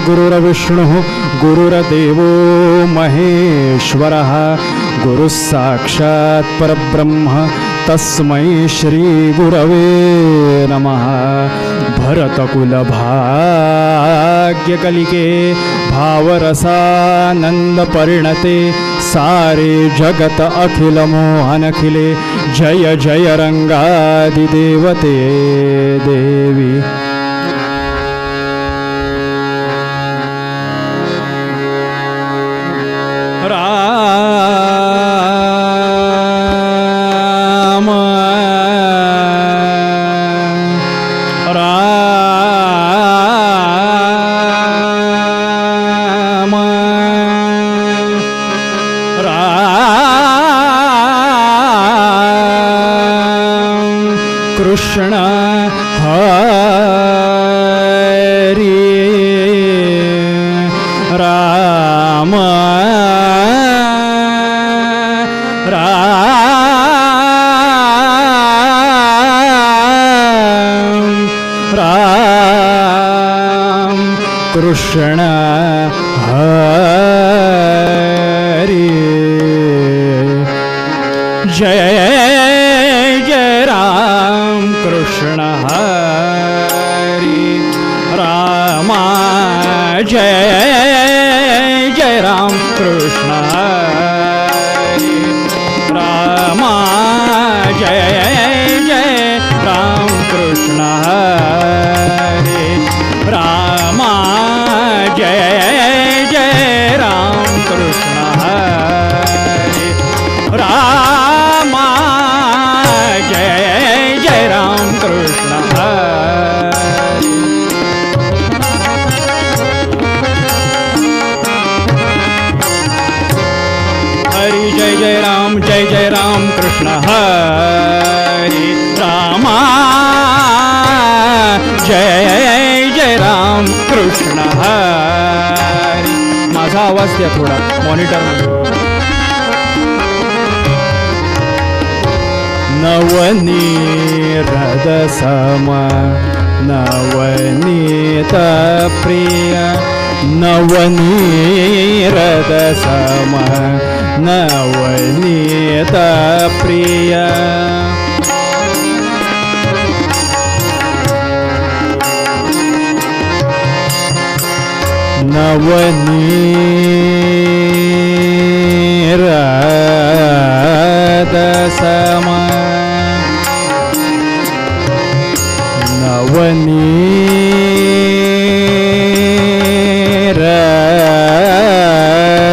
गुरुर्विष्णुः गुरुर्देवो महेश्वरः गुरुः साक्षात् परब्रह्म तस्मै श्री गुरवे नमः। भरतकुल भाग्यकलिके भावरसानंद परिणते सारे जगत अखिल मोहनखिले जय जय रंगादिदेवते देवी। कृष्ण हरि राम राम कृष्ण हरि जय जय राम कृष्ण हरि राम जय जय राम कृष्ण हरि राम जय जय राम कृष्ण हरि राम जय जय राम कृष्ण हरि राम जय जय राम कृष्ण हरि। हरि जय जय राम कृष्ण हरि राम जय जय राम कृष्ण हरि। माझा आवाज द्या थोडा मॉनिटर मध्ये। नवनीत सम नवनीत प्रिय नवनीत सम नवनीत प्रिय नवनीत सम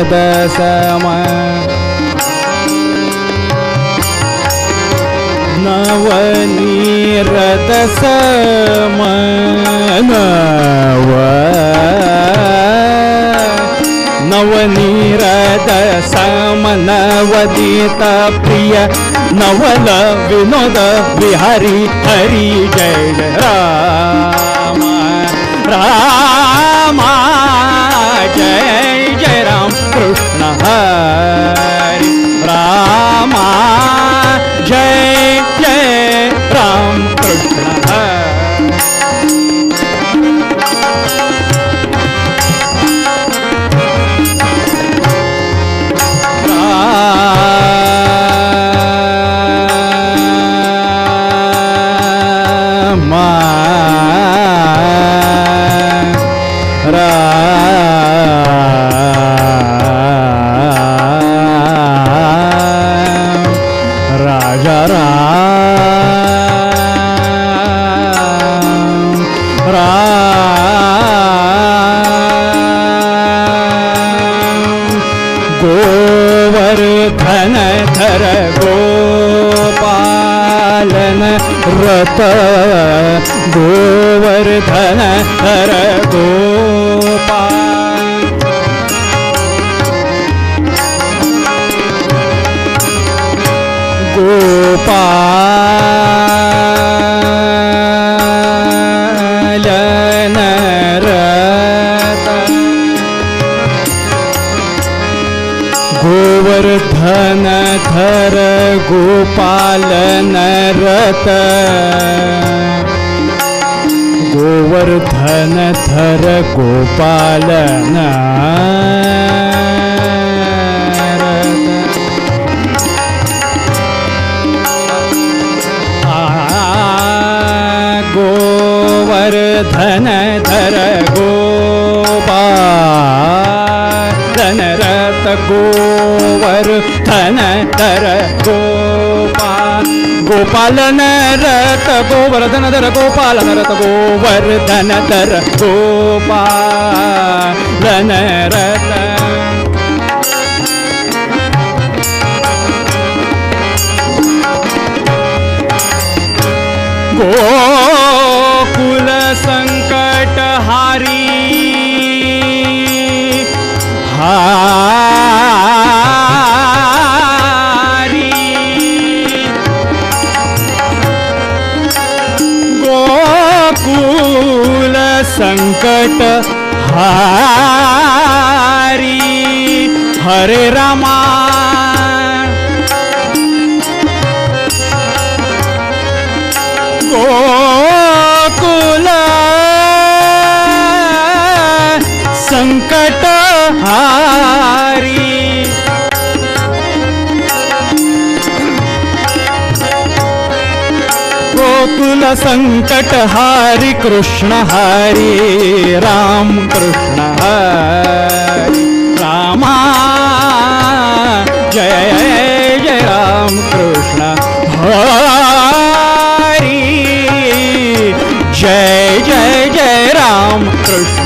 नवनीत सम नवनीत सम नवनीत सम नवनीत प्रिय नवल विनोद विहारी हरि जय जय राम राम जय जय राम कृष्ण हरि राम जय जय राम कृष्ण हरि। राजा राम राम गोवर्धन धर गोपालन रत गोवर्धन धर गोपाल गोपालन रत गोवर्धन धर गोपालन रत गोवर्धन धर गोपालन गोवर्धन धर गोपालन रत गोवर्धन धर गोपालन रत गोवर्धन धर गोपालन रत गोवर्धन धर गोपालन रत गोकुल संकट हारी गोकुल संकट हारी हरे रामा गोकुल संकट हारी गोकुल संकट हारी कृष्ण हरी राम कृष्ण हरी रामा जय जय राम कृष्ण हरी जय जय जय राम कृष्ण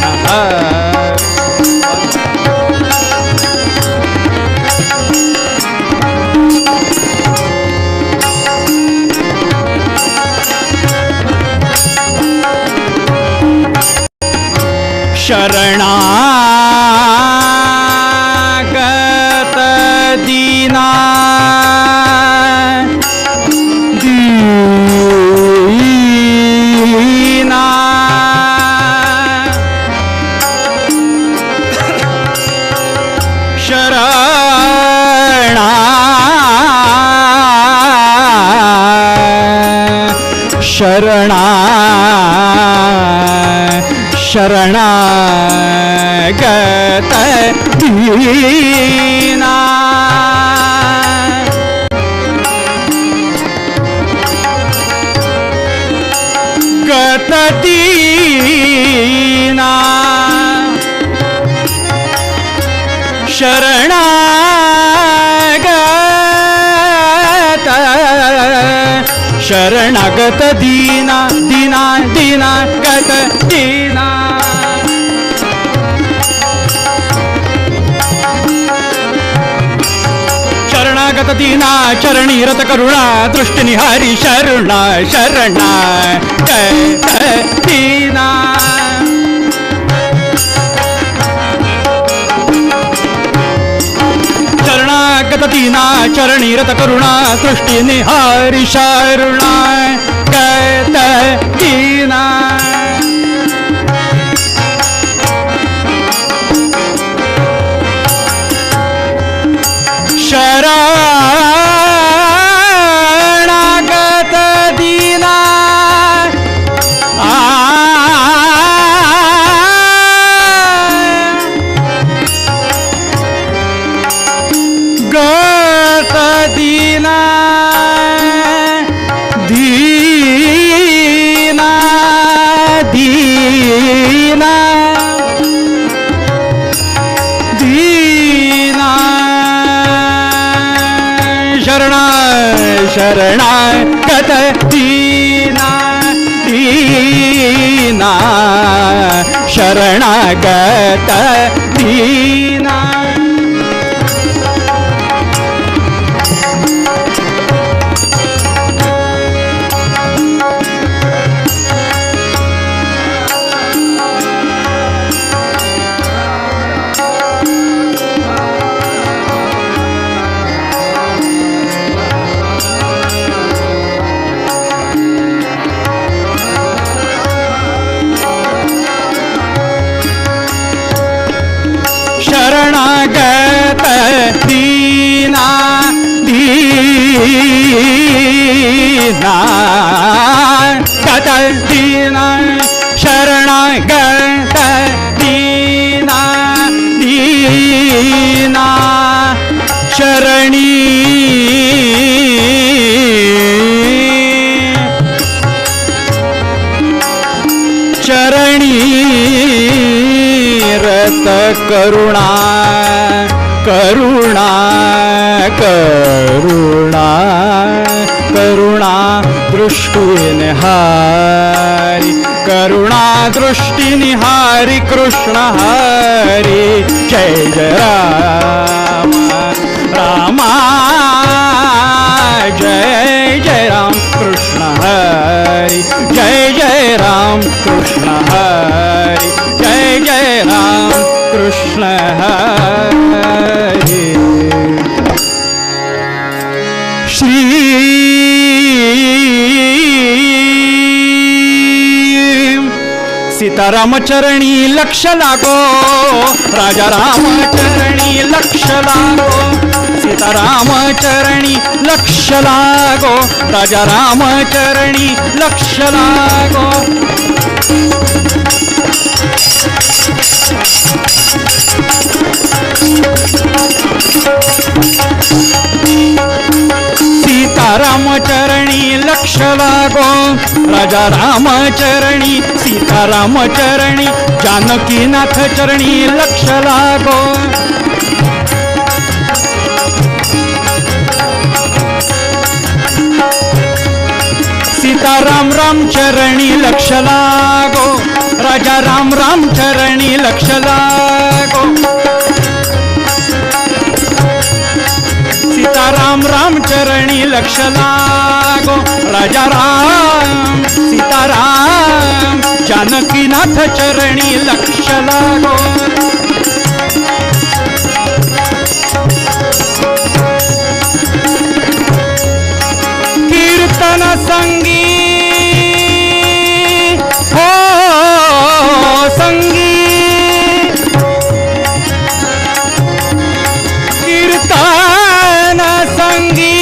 शरणागत दीना दीना शरणागत दीना गत दीना शरणागत दीना दीना दीना गत दीना शरणागत दीना चरणी रत करुणा दृष्टि निहारी शरणा शरणा गत दीना शरणागत दीना चरणी रत करुणा दृष्टि निहारी शरणा गत दीना शरणागत दीना गत दीना दीना दीना दीना शरणागत दीना दीना शरणागत दीना शरणागत दीना दीना गत दीना शरणागत दीना दीना चरणी चरणी रत करुणा करुणा करुणा करुणा दृष्टीनिहारी करुणा दृष्टीनिहारी कृष्ण हरी जय जय राम रामा जय जय राम कृष्ण हरी जय जय राम कृष्ण हरी जय जय राम कृष्ण हरी श्री सीतारामचरणी लक्ष लागो राजा रामचरणी लक्ष लागो सीतारामचरणी लक्ष लागो राजा रामचरणी लक्ष लागो सीतारामचरणी लक्ष लागो राजा रामचरणी सीतारामचरणी जानकीनाथ चरणी लक्ष लागो सीताराम रामचरणी लक्ष लागो राजा राम रामचरणी लक्ष लागो सीताराम रामचरणी लक्ष लागो राजा राम सीताराम जानकीनाथ चरणी लक्ष लागो कीर्तन संगी हो संगी कीर्तन संगी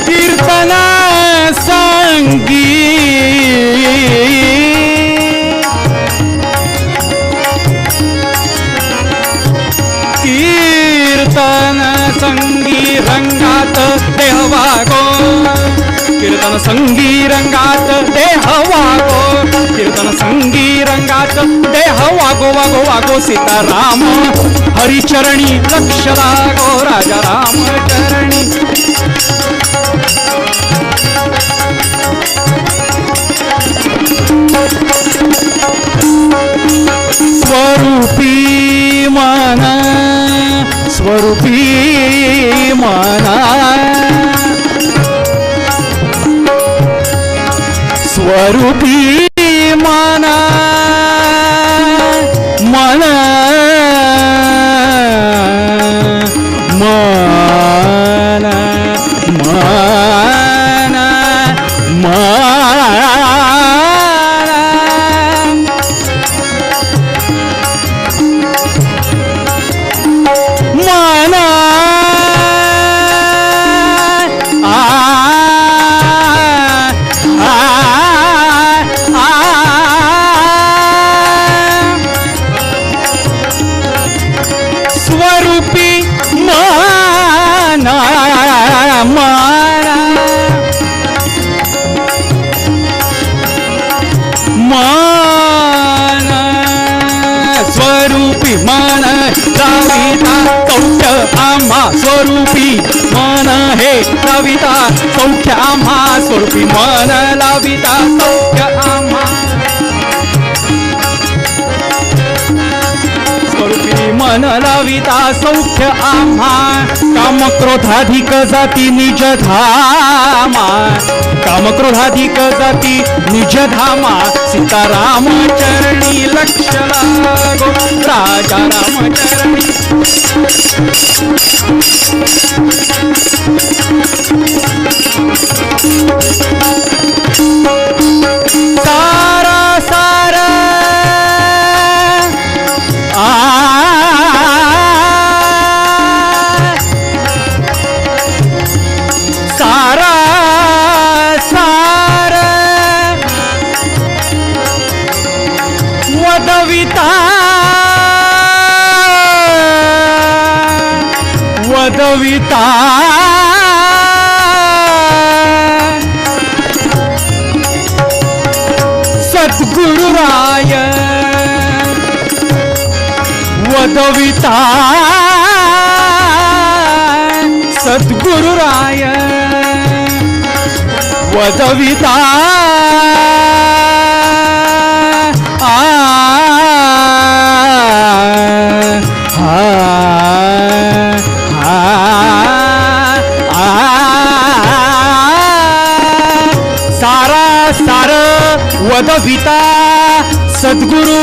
कीर्तन संगी कीर्तन संगी रंगात देह वागो कीर्तन संगी रंगात देह वागो कीर्तन संगी रंगात देह वागो वागो वागो सीताराम हरिचरणी लक्ष लागो राजा राम चरणी स्वरूपी मन स्वरूपी मना स्वरूपी मना मन मन मन स्वरूपी माना माना मान स्वरूपी मन कविता सौख्य आम्हा स्वरूपी मन हे कविता सौख्य आम्हा स्वरूपी मन लाविता सौख्य आम्हा स्वरूपी मन लाविता सौख्य आम्हा काम क्रोधाधिक जाती निज धामा काम क्रोधाधिक जाती निज धामा सीताराम चरणी लक्ष लागो राजा राम चरणी सारा सारा सारा सारा वदविता वदविता सद्गुरुराय वदविता सद्गुरुराय वदविता सारा सार वदविता सद्गुरु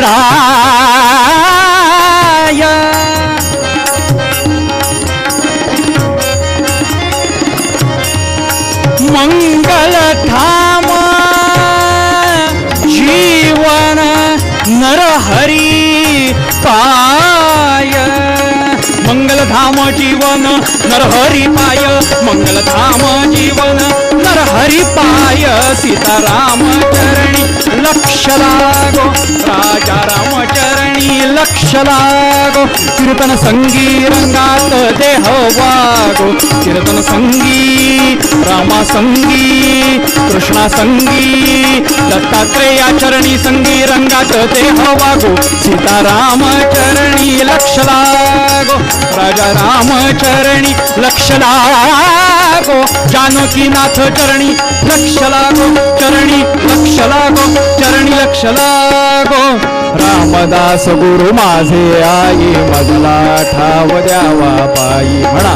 राय मंगल धाम जीवन नरहरी पाय मंगलधाम जीवन नरहरी पाय मंगलधाम जीवन नरहरी पाय सीताराम चरणी लक्ष लागो राजा राम चरणी लक्ष लागो कीर्तन संगी रंगात देह वागो कीर्तन संगी रामा संगी कृष्णा संगी दत्तात्रेया चरणी संगी रंगात देह वागो सीताराम चरणी लक्ष लागो राजा राम चरणी लक्ष लागो जानकीनाथ चरणी लक्ष लागो चरणी लक्ष लागो चरणी लक्ष लागो रामदास गुरु माझे आई मजला ठाव द्यावा पायी म्हणा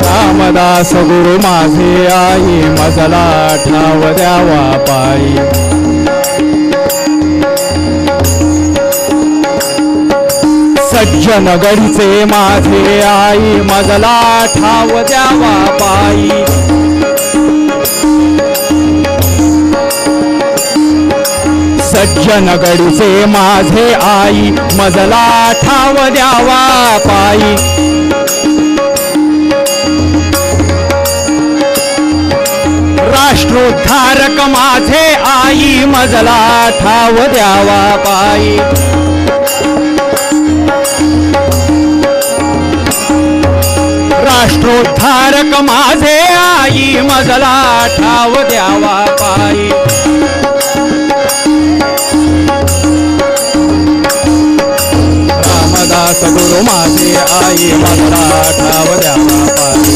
रामदास गुरु माझे आई मजला ठाव द्यावा पायी सज्जन गडीचे माझे आई मजला ठाव द्यावा पायी सज्जन गडीचे माझे आई मजला ठाव द्यावा पायी राष्ट्रोद्धारक माझे आई मजला ठाव द्यावा पायी राष्ट्रोद्धारक माझे आई मजला ठाव द्यावा पायी रामदास गुरु माझे आई मजला ठाव द्यावा पायी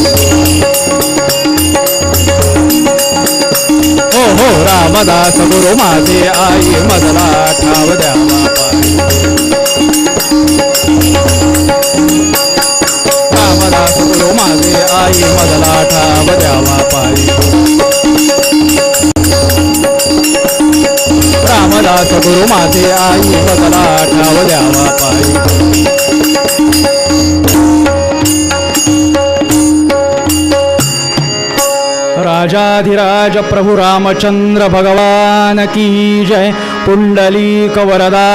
हो रामदास गुरु माझे आई मजला ठाव द्यावा पायी रामदास गुरु माझे आई मजला ठाव द्यावा पायी रामदास गुरु माझे आई मजला ठाव द्यावा पायी राजाधिराज प्रभु रामचंद्र भगवान की जय पुंडलीक वरदा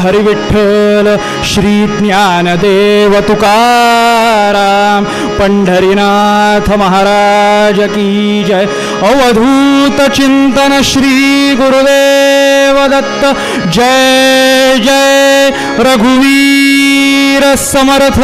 हरि विठ्ठल श्री ज्ञानदेव तुकाराम पंढरीनाथ महाराज की जय अवधूत चिंतन श्री गुरुदेव दत्त जय जय रघुवीर समर्थ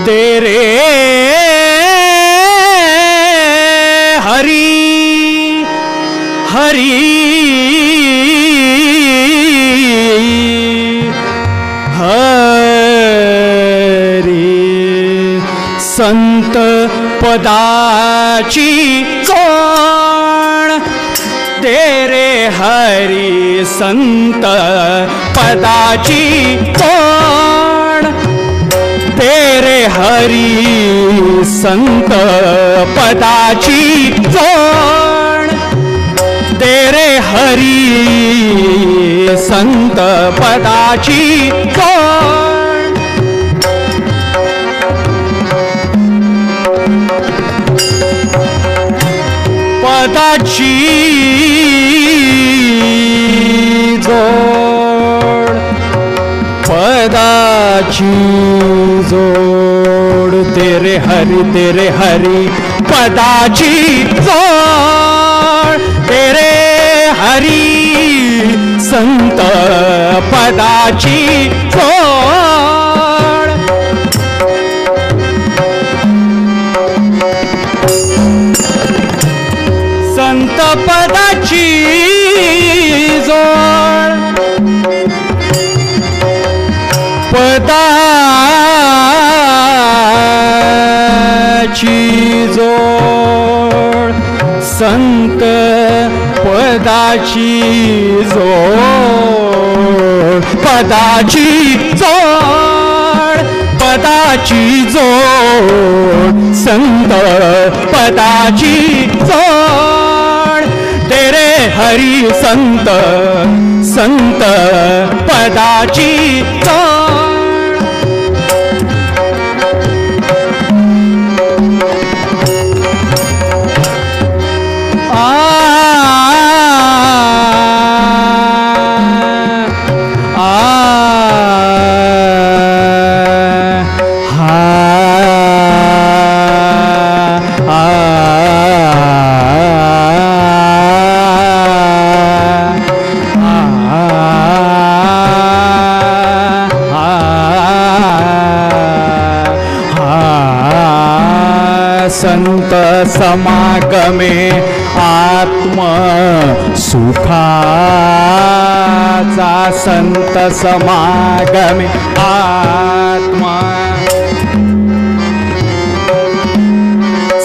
दे रे हरी हरी हरी संत पदाची चोण दे रे हरी संत पदाची चोण दे रे हरी संत पदाची चोण दे रे हरी संत पदाची चोण पदाची जोड पदाची जोड तेरे हरी पदाची जोड तेरे हरी संत पदाची जोड संत पदाची जोड पदाची जोड संत पदाची जोड पदाची जोड पदाची जोड संत पदाची जोड तेरे हरी संत संत पदाची जोड संत समागमे आत्म सुखाचा संत समागमे आत्मा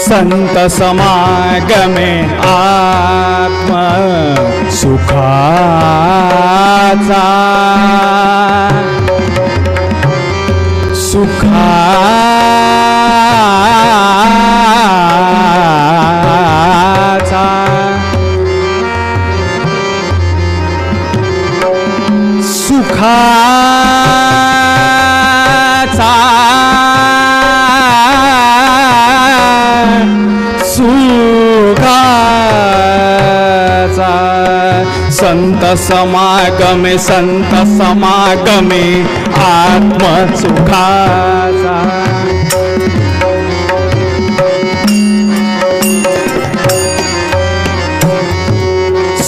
संत समागमे आत्म सुखाचा सुखाचा संत समागमे आत्म सुखाचा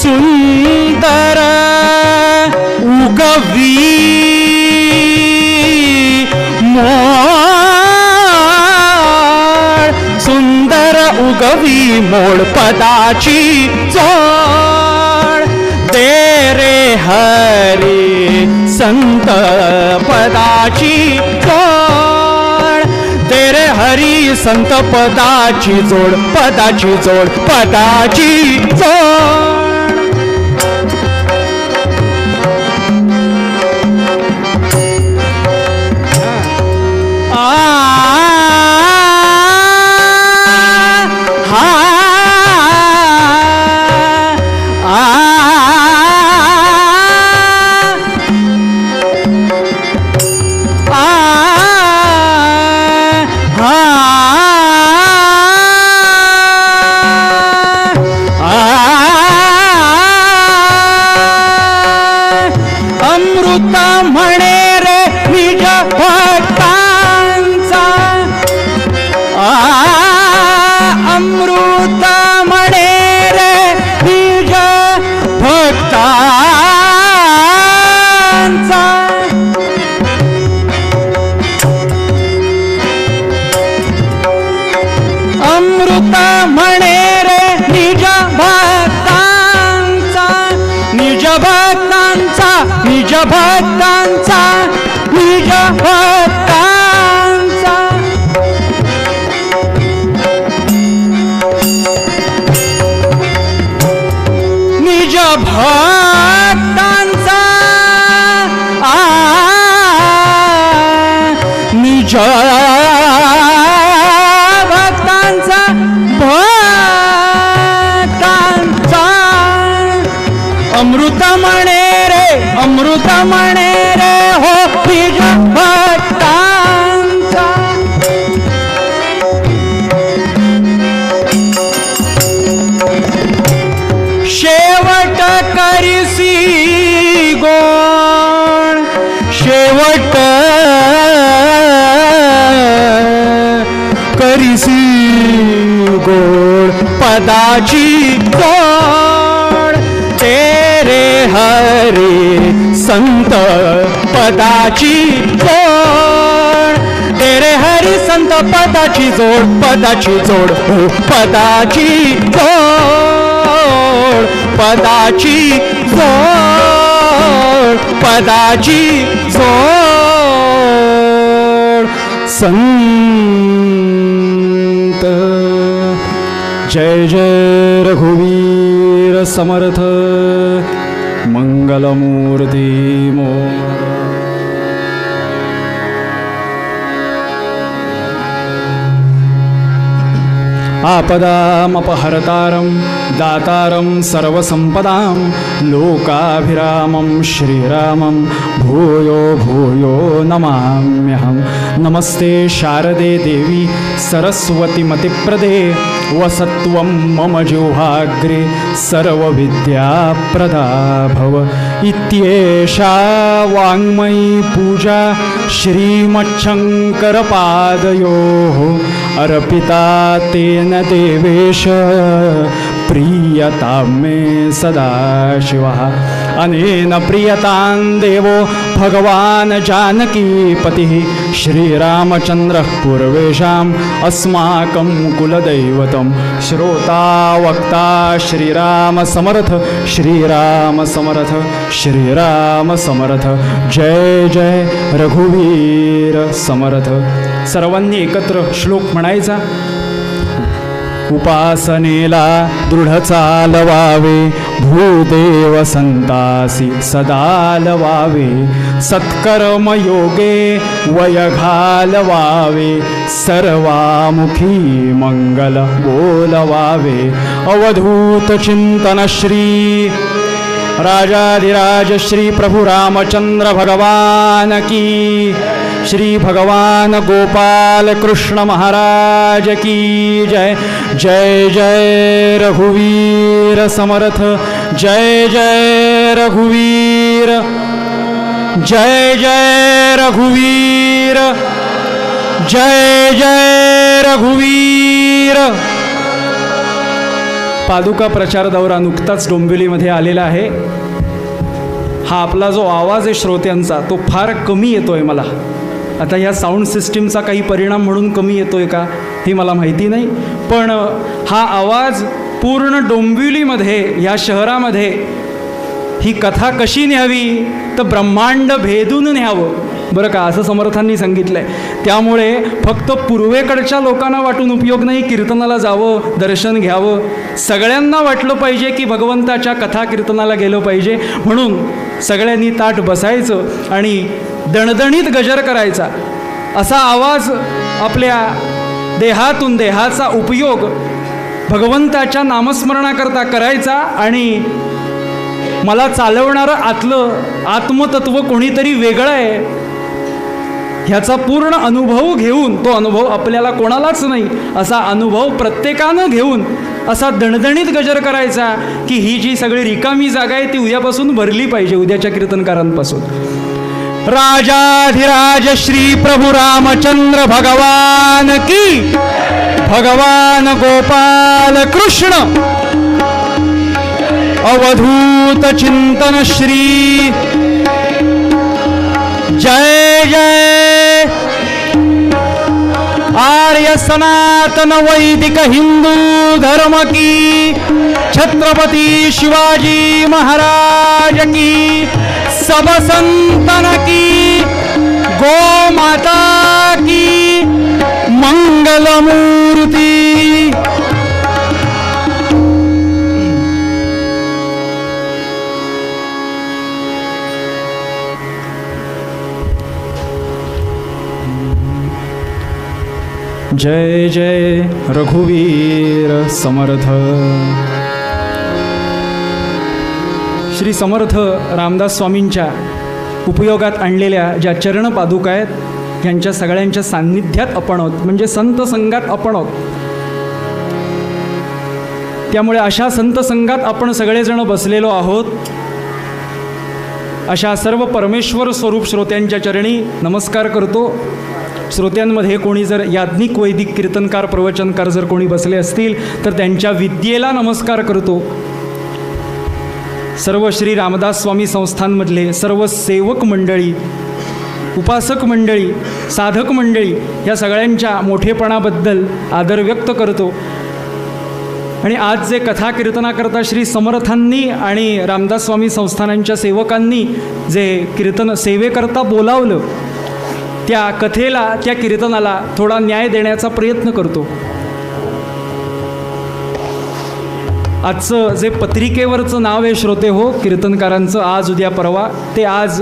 सुंदर उगवी मोड सुंदर उगवी मोड पदाची जोड दे रे हरी संत पदाची जोड दे रे हरी संत पदाची जोड पदाची जोड पदाची जोड भक्तांचा निज भक्तांचा निज भक्तांचा निज भक्तांचा अमृत म्हणे रे अमृत म्हणे रे हो निज भक्तांचा शेवट करिसी गोड शेवट करिसी गोड पदाची गोड तेरे हरे संत पदाची जोड तेरे हरी संत पदाची जोड हो पदाची जोड पदाची जोड पदाची जोड संत जय जय रघुवीर समर्थ मंगलमूर्ती मोर आपदामपहर्तारं दातारं सर्वसंपदां लोकाभिरामं श्रीरामं भूयो भूयो नमाम्यहं नमस्ते शारदे देवी सरस्वती मतिप्रदे वसत्वं मम जिह्वाग्रे सर्वविद्याप्रदा भव इत्येषा वाङ्मयी पूजा श्रीमच्छङ्करपादयोः अर्पिता तेन देवेश प्रीयतां मे सदाशिवः अनेन प्रीयतां देवो भगवान् जानकीपतिः श्रीरामचन्द्रः पूर्वेषाम् अस्माकं कुलदैवतं श्रोता वक्ता श्रीराम समर्थ श्रीराम समर्थ श्रीराम समर्थ जय जय रघुवीर समर्थ सर्वांनी एकत्र श्लोक म्हणायचा उपासनेला दृढ चालवावे भूदेव संतासी सदा लवावे सत्कर्म योगे वय घालवावे सर्वामुखी मंगल बोलवावे अवधूत चिंतन श्री राजाधिराज श्री प्रभु रामचंद्र भगवान की श्री भगवान गोपाल कृष्ण महाराज की जय जय जय रघुवीर समर्थ जय जय रघुवीर जय जय रघुवीर जय जय रघुवीर पादुका प्रचार दौरा नुकताच डोंबिवलीमध्ये आलेला आहे. हा आपला जो आवाज आहे श्रोत्यांचा तो फार कमी येतोय मला. आता ह्या साऊंड सिस्टीमचा काही परिणाम म्हणून कमी येतोय का हे मला माहिती नाही, पण हा आवाज पूर्ण डोंबिवलीमध्ये ह्या शहरामध्ये ही कथा कशी न्यावी तर ब्रह्मांड भेदून न्यावं बरं का, असं समर्थांनी सांगितलं आहे. त्यामुळे फक्त पूर्वेकडच्या लोकांना वाटून उपयोग नाही, कीर्तनाला जावं दर्शन घ्यावं, सगळ्यांना वाटलं पाहिजे की भगवंताच्या कथा कीर्तनाला गेलं पाहिजे. म्हणून सगळ्यांनी ताठ बसायचं आणि दणदणीत गजर करायचा. असा आवाज आपल्या देहातून देहाचा उपयोग भगवंताच्या नामस्मरणाकरता करायचा आणि मला चालवणारं आतलं आत्मतत्व कोणीतरी वेगळं आहे ह्याचा पूर्ण अनुभव घेऊन, तो अनुभव आपल्याला कोणालाच नाही असा अनुभव प्रत्येकानं घेऊन असा दणदणीत गजर करायचा की ही जी सगळी रिकामी जागा आहे ती उद्यापासून भरली पाहिजे, उद्याच्या कीर्तनकारांपासून. राजाधिराज श्री प्रभु रामचंद्र भगवान की, भगवान गोपाल कृष्ण अवधूत चिंतन श्री जय जय आर्य सनातन वैदिक हिंदू धर्म की, छत्रपति शिवाजी महाराज की, सब संतन की, गो माता की मंगल मूर्ती। जय जय रघुवीर समर्थ। श्री समर्थ रामदास स्वामींच्या उपयोगात आणलेल्या ज्या चरण पादुका आहेत यांच्या सगळ्यांच्या सान्निध्यात आपण आहोत, म्हणजे संत संघात आपण आहोत। त्यामुळे अशा संत संघात आपण सगळेजण बसलेलो आहोत। अशा सर्व परमेश्वर स्वरूप श्रोत्यांच्या चरणी नमस्कार करतो। श्रोत्यांमध्ये कोणी जर याज्ञिक वैदिक कीर्तनकार प्रवचनकार जर कोणी बसले असतील तर त्यांच्या विद्येला नमस्कार करतो। सर्व श्री रामदास स्वामी संस्थांमधले सर्व सेवक मंडळी, उपासक मंडळी, साधक मंडळी या सगळ्यांच्या मोठेपणाबद्दल आदर व्यक्त करतो। आणि आज जे कथा कीर्तनाकरता श्री समर्थांनी आणि रामदास स्वामी संस्थानांच्या सेवकांनी जे कीर्तन सेवेकरता बोलावलं, त्या कथेला त्या कीर्तनाला थोडा न्याय देण्याचा प्रयत्न करतो। आजचं जे पत्रिकेवरचं नाव आहे श्रोते हो कीर्तनकारांचं, आज उद्या परवा, ते आज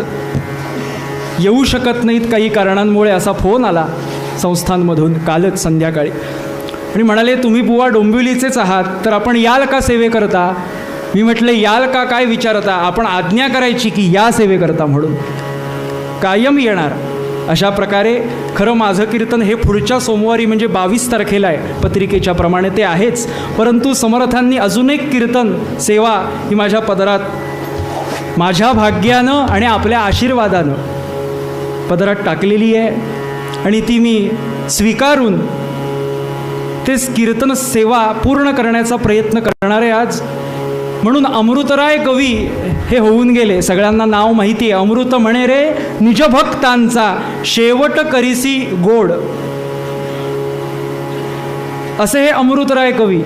येऊ शकत नाहीत काही कारणांमुळे असा फोन आला संस्थांमधून कालच संध्याकाळी, आणि म्हणाले तुम्ही बुवा डोंबिवलीचेच आहात तर आपण याल का सेवेकरता? मी म्हटले याल का काय विचारता, आपण आज्ञा करायची की या सेवेकरता म्हणून, कायम येणार। अशा प्रकारे खरं माझं कीर्तन हे पुढच्या सोमवारी म्हणजे 22 तारखेला आहे, पत्रिकेच्या प्रमाणे ते आहेच, परंतु समर्थांनी अजून एक कीर्तन सेवा ही माझ्या पदरात माझ्या भाग्यानं आणि आपल्या आशीर्वादानं पदरात टाकलेली आहे आणि ती मी स्वीकारून तेच कीर्तन सेवा पूर्ण करण्याचा प्रयत्न करणार आहे आज। म्हणून अमृतराय कवी हे होऊन गेले, सगळ्यांना नाव माहिती आहे। अमृत म्हणे रे निज भक्तांचा शेवट करीसी गोड, असे हे अमृतराय कवी।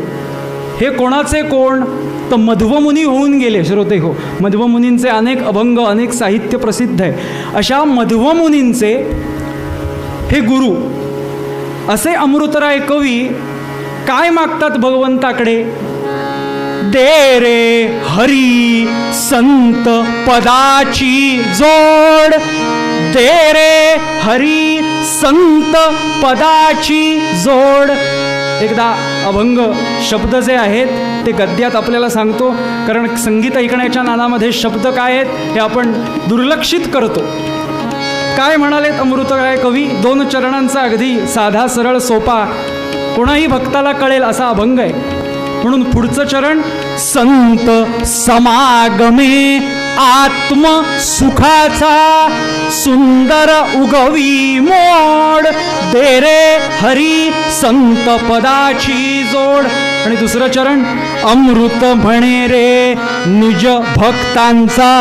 हे कोणाचे कोण तर मध्वमुनी होऊन गेले श्रोते हो। मध्वमुनींचे अनेक अभंग अनेक साहित्य प्रसिद्ध आहे। अशा मध्वमुनींचे हे गुरु असे अमृतराय कवी काय मागतात भगवंताकडे? दे रे हरी संत पदाची जोड, दे रे हरी संत पदाची जोड। एकदा अभंग शब्द जे आहेत ते गद्यात आपल्याला सांगतो, कारण संगीत ऐकण्याच्या नादामध्ये शब्द काय आहेत हे आपण दुर्लक्षित करतो। काय म्हणालेत अमृतराय कवी? 2 चरणांचा अगदी साधा सरळ सोपा कोणाही भक्ताला कळेल असा अभंग आहे। म्हणून पुढचं चरण, संत समागमे आत्म सुखाचा सुंदर उगवी मोड, दे रे हरी संत पदाची जोड। आणि दुसरं चरण, अमृत म्हणे रे निज भक्तांचा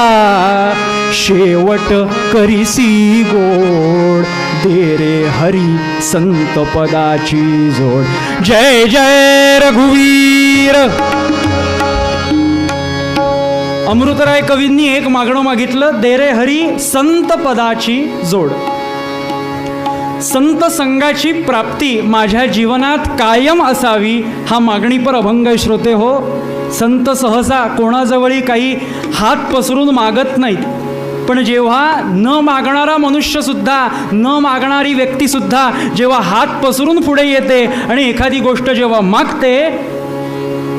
शेवट करीसी गोड, दे रे हरी संत पदाची जोड। जय जय रघुवीर। अमृतराय कवींनी एक मागणं मागितलं, दे रे हरी संत पदाची जोड। संत संघाची प्राप्ती माझ्या जीवनात कायम असावी हा मागणीपर अभंग आहे श्रोते हो। संत सहसा कोणाजवळी काही हात पसरून मागत नाहीत, पण जेव्हा न मागणारा मनुष्यसुद्धा, न मागणारी व्यक्तीसुद्धा जेव्हा हात पसरून पुढे येते आणि एखादी गोष्ट जेव्हा मागते,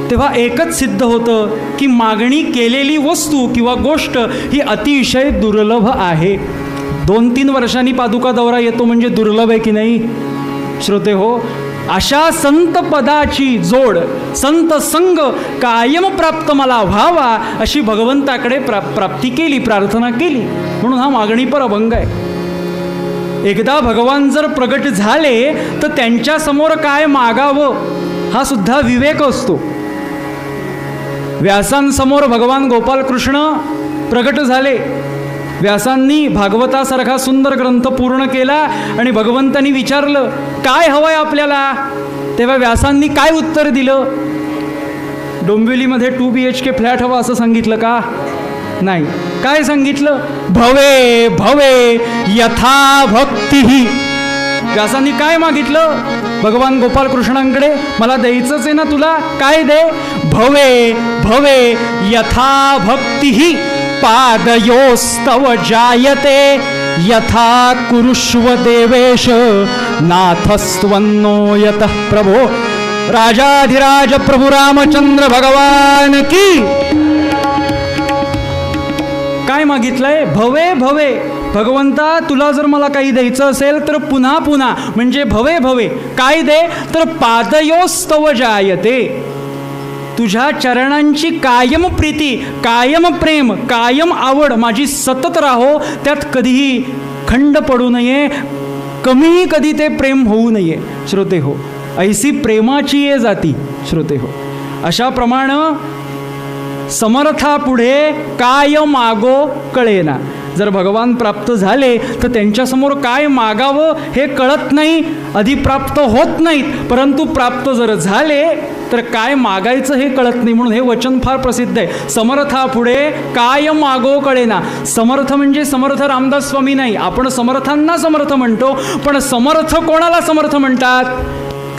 तेव्हा एकच सिद्ध होतं की मागणी केलेली वस्तू किंवा गोष्ट ही अतिशय दुर्लभ आहे। 2-3 वर्षांनी पादुका दौरा येतो म्हणजे दुर्लभ आहे की नाही श्रोते हो? अशा संत पदाची जोड, संत संग कायम प्राप्त मला व्हावा अशी भगवंताकडे प्राप्ती केली, प्रार्थना केली, म्हणून हा मागणीपर अभंग आहे। एकदा भगवान जर प्रगट झाले तर त्यांच्यासमोर काय मागावं हा सुद्धा विवेक असतो। व्यासांसमोर भगवान गोपालकृष्ण प्रगट झाले, व्यासांनी भागवतासारखा सुंदर ग्रंथ पूर्ण केला आणि भगवंतांनी विचारलं काय हवंय आपल्याला, तेव्हा व्यासांनी काय उत्तर दिलं? डोंबिवलीमध्ये 2 BHK फ्लॅट हवा असं सांगितलं का? नाही. काय सांगितलं? भवे भवे यथा भक्ती. व्यासांनी काय मागितलं भगवान गोपालकृष्णांकडे? मला द्यायचंच आहे ना तुला, काय दे? भवे भवे यथा भक्ती पादयोस्तव जायते यथा कुरुष्व देवेश नाथस्त्वन्नो यतः प्रभो. राजाधिराज प्रभु रामचंद्र भगवान की. काय मागितलंय? भवे भवे. भगवंता तुला जर मला काही द्यायचं असेल तर पुन्हा पुन्हा, म्हणजे भवे भवे. काय दे? तर पादयोस्तव जायते, तुझ्या चरणांची कायम प्रीती, कायम प्रेम, कायम आवड माझी सतत राहो, त्यात कधीही खंड पडू नये, कमीही कधी ते प्रेम होऊ नये. श्रोते हो, ऐसी प्रेमाची ये जाती. श्रोते हो, अशाप्रमाणे समर्थापुढे काय मागो कळेना. जर भगवान प्राप्त झाले तर त्यांच्यासमोर काय मागावं हे कळत नाही, अधिप्राप्त होत नाहीत. परंतु प्राप्त जर झाले तर काय मागायचं हे कळत नाही. म्हणून हे वचन फार प्रसिद्ध आहे, समर्थापुढे काय मागो कळेना. समर्थ म्हणजे समर्थ रामदास स्वामी नाही, आपण समर्थांना समर्थ म्हणतो, पण समर्थ कोणाला समर्थ म्हणतात?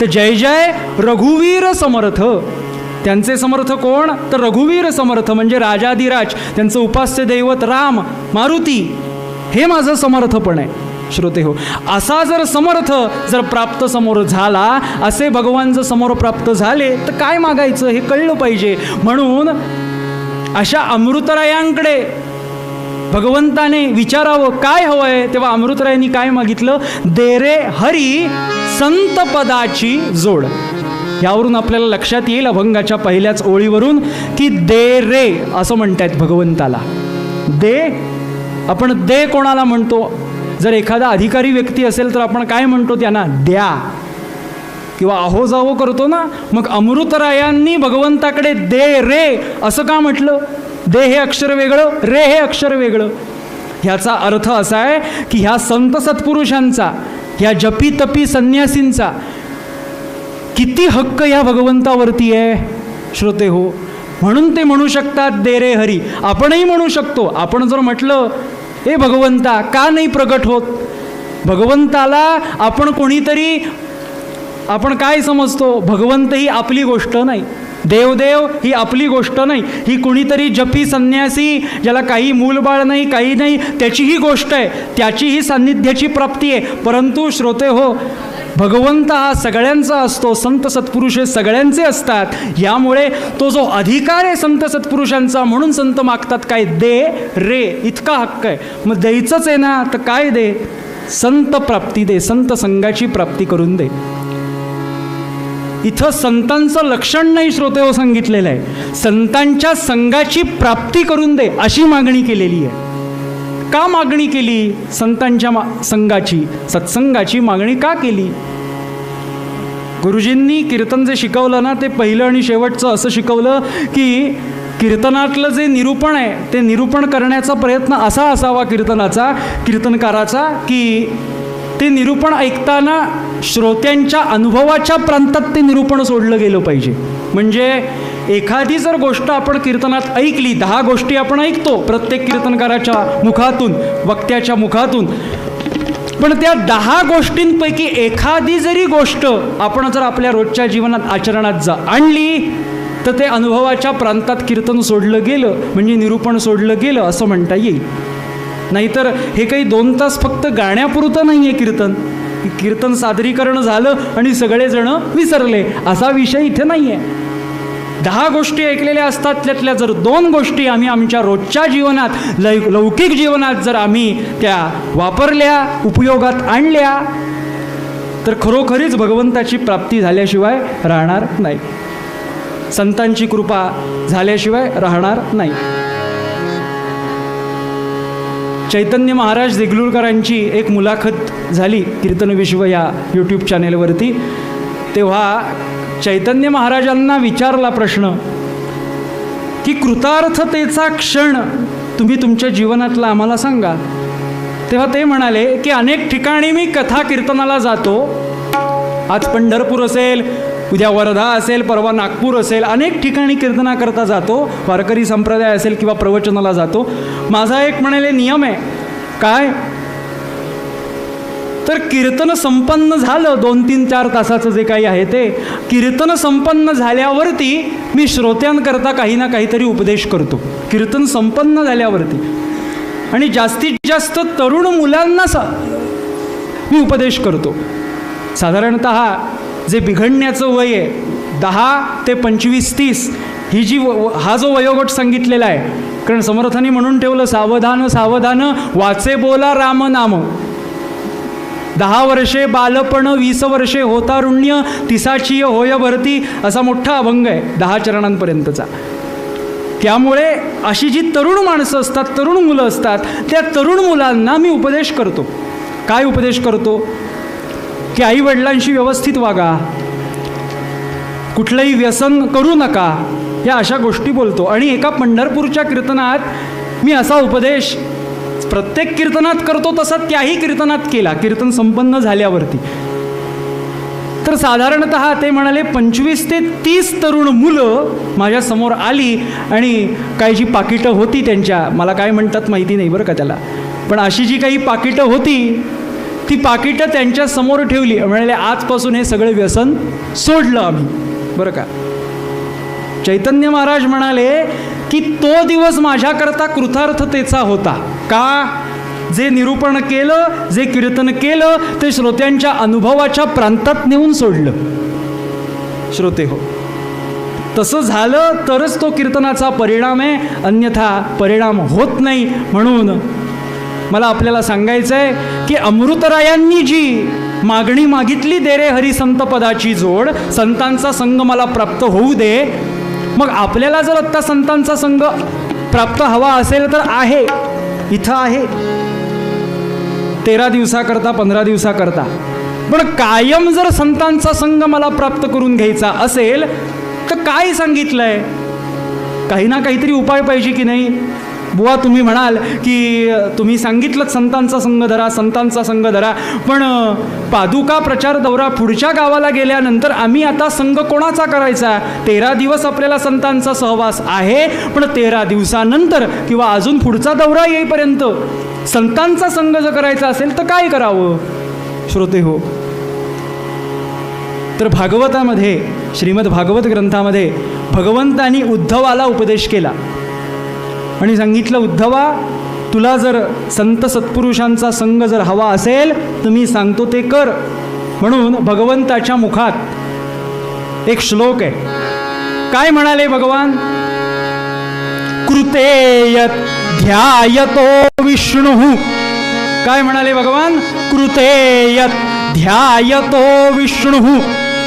तर जय जय रघुवीर समर्थ. त्यांचे समर्थ कोण? तर रघुवीर समर्थ, म्हणजे राजाधिराज, त्यांचं उपास्य दैवत राम, मारुती, हे माझं समर्थपण आहे. श्रोते हो, असा जर समर्थ जर प्राप्त समोर झाला, असे भगवान जर समोर प्राप्त झाले तर काय मागायचं हे कळलं पाहिजे. म्हणून अशा अमृतरायांकडे भगवंताने विचारावं काय हवं आहे. तेव्हा अमृतरायांनी काय मागितलं? दे रे हरी संत पदाची जोड. यावरून आपल्याला लक्षात येईल अभंगाच्या पहिल्याच ओळीवरून की दे रे असं म्हणतायत भगवंताला. दे, आपण दे कोणाला म्हणतो? जर एखादा अधिकारी व्यक्ती असेल तर आपण काय म्हणतो त्यांना? द्या किंवा अहो जावो करतो ना. मग अमृतरायांनी भगवंताकडे दे रे असं का म्हटलं? दे हे अक्षर वेगळं, रे हे अक्षर वेगळं. ह्याचा अर्थ असा आहे की ह्या संत सत्पुरुषांचा, ह्या जपी तपी संन्यासींचा किती हक्क या भगवंतावरती आहे. श्रोते हो, म्हणून ते म्हणू शकतात दे रे हरी. आपणही म्हणू शकतो. आपण जर म्हटलं हे भगवंता का नाही प्रगट होत? भगवंताला आपण कोणीतरी, आपण काय समजतो? भगवंत ही आपली गोष्ट नाही, देवदेव ही आपली गोष्ट नाही, ही कुणीतरी जपी संन्यासी ज्याला काही मूलबाळ नाही, काही नाही, त्याची ही गोष्ट आहे, त्याची ही सान्निध्याची प्राप्ती आहे. परंतु श्रोते हो, भगवंत हा सगळ्यांचा असतो, संत सत्पुरुष हे सगळ्यांचे असतात. यामुळे तो जो अधिकार आहे संत सत्पुरुषांचा, म्हणून संत मागतात काय? दे रे, इतका हक्क आहे. मग द्यायचंच आहे ना, तर काय दे? संत प्राप्ती दे, संत संघाची प्राप्ती करून दे. इथं संतांचं लक्षण नाही श्रोते हो सांगितलेलं आहे, संतांच्या संघाची प्राप्ती करून दे अशी मागणी केलेली आहे. का मागणी केली? संतांच्या संघाची, सत्संगाची मागणी का केली? गुरुजींनी कीर्तन जे शिकवलं ना, ते पहिलं आणि शेवटचं असं शिकवलं की कीर्तनातलं जे निरूपण आहे ते निरूपण करण्याचा प्रयत्न असा असावा कीर्तनाचा, कीर्तनकाराचा, की ते निरूपण ऐकताना श्रोत्यांच्या अनुभवाच्या प्रांतात ते निरूपण सोडलं गेलं पाहिजे. म्हणजे एखादी जर गोष्ट आपण कीर्तनात ऐकली, 10 गोष्टी आपण ऐकतो प्रत्येक कीर्तनकाराच्या मुखातून, वक्त्याच्या मुखातून, पण त्या 10 गोष्टींपैकी एखादी जरी गोष्ट आपण जर आपल्या रोजच्या जीवनात आचरणात आणली तर ते अनुभवाच्या प्रांतात कीर्तन सोडलं गेलं, म्हणजे निरूपण सोडलं गेलं असं म्हणता येईल. नाहीतर हे काही 2 तास फक्त गाण्यापुरतं नाही आहे कीर्तन. कीर्तन सादरीकरण झालं आणि सगळेजण विसरले असा विषय इथे नाही आहे. 10 गोष्टी ऐकलेल्या असतात, त्यातल्या जर 2 गोष्टी आम्ही आमच्या रोजच्या जीवनात, लौकिक जीवनात जर आम्ही त्या वापरल्या, उपयोगात आणल्या, तर खरोखरीच भगवंताची प्राप्ती झाल्याशिवाय राहणार नाही, संतांची कृपा झाल्याशिवाय राहणार नाही. चैतन्य महाराज देगलूरकरांची एक मुलाखत झाली कीर्तन विश्व या यूट्यूब चॅनेलवरती. तेव्हा चैतन्य महाराजांना विचारला प्रश्न की कृतार्थतेचा क्षण तुम्ही तुमच्या जीवनातला आम्हाला सांगा. तेव्हा ते म्हणाले की अनेक ठिकाणी मी कथा कीर्तनाला जातो, आज पंढरपूर असेल, उद्या वर्धा असेल, परवा नागपूर असेल, अनेक ठिकाणी कीर्तनाकरता जातो, वारकरी संप्रदाय असेल किंवा प्रवचनाला जातो. माझा एक म्हणाले नियम आहे, काय तर कीर्तन संपन्न झालं 2-3-4 तासाचं जे काही आहे ते कीर्तन संपन्न झाल्यावरती मी श्रोत्यांकरता काही ना काहीतरी उपदेश करतो. कीर्तन संपन्न झाल्यावरती आणि जास्तीत जास्त तरुण मुलांना मी उपदेश करतो. साधारणतः जे बिघडण्याचं वय आहे 10 ते 25-30 ही जी हा जो वयोगट सांगितलेला आहे, कारण समर्थांनी म्हणून ठेवलं सावधान सावधान वाचे बोला राम नाम. 10 वर्षे बालपण 20 वर्षे होतारुण्य 30 होय भरती असा मोठा अभंग आहे 10 चरणांपर्यंतचा. त्यामुळे अशी जी तरुण माणसं असतात, तरुण मुलं असतात, त्या तरुण मुलांना मी उपदेश करतो. काय उपदेश करतो की आईवडिलांशी व्यवस्थित वागा, कुठलंही व्यसन करू नका, या अशा गोष्टी बोलतो. आणि एका पंढरपूरच्या कीर्तनात मी असा उपदेश प्रत्येक कीर्तनात करतो तसा त्याही कीर्तनात केला, कीर्तन संपन्न झाल्यावरती. तर साधारणतः ते म्हणाले 25 ते 30 तरुण मुलं माझ्यासमोर आली आणि काही जी पाकिटं होती त्यांच्या, मला काय म्हणतात माहिती नाही बरं का त्याला, पण अशी जी काही पाकिटं होती ती पाकिटं त्यांच्यासमोर ठेवली. म्हणाले आजपासून हे सगळे व्यसन सोडलं आम्ही बरं का. चैतन्य महाराज म्हणाले की तो दिवस माझ्याकरता कृतार्थतेचा होता. का? जे निरूपण केलं, जे कीर्तन केलं ते श्रोत्यांच्या अनुभवाच्या प्रांतात नेऊन सोडलं. श्रोते हो, तसं झालं तरच तो कीर्तनाचा परिणाम आहे, अन्यथा परिणाम होत नाही. म्हणून मला आपल्याला सांगायचं आहे की अमृतरायांनी जी मागणी मागितली, दे रे हरी संत पदाची जोड, संतांचा संग मला प्राप्त होऊ दे. मग आपल्याला जर आत्ता संतांचा संग प्राप्त हवा असेल तर आहे, इथं आहे 13 दिवसाकरता 15 दिवसाकरता. पण कायम जर संतांचा संग मला प्राप्त करून घ्यायचा असेल तर काय सांगितलंय, काही ना काहीतरी उपाय पाहिजे की नाही. बुवा तुम्ही म्हणाल की तुम्ही सांगितलं संतांचा संग धरा, संतांचा संग धरा, पण पादुका प्रचार दौरा पुढच्या गावाला गेल्यानंतर आम्ही आता संग कोणाचा करायचा. 13 दिवस आपल्याला संतांचा सहवास आहे, पण 13 दिवसानंतर किंवा अजून पुढचा दौरा येईपर्यंत संतांचा संग जर करायचा असेल तर काय करावं. श्रोते हो, तर भागवतामध्ये, श्रीमद भागवत ग्रंथामध्ये भगवंतांनी उद्धवाला उपदेश केला आणि सांगितलं, उद्धवा तुला जर संत सत्पुरुषांचा संग जर हवा असेल तर मी सांगतो ते कर. म्हणून भगवंताच्या मुखात एक श्लोक आहे. काय म्हणाले भगवान? कृतेयत ध्यायतो विष्णु. काय म्हणाले भगवान? कृतेयत ध्यायतो विष्णु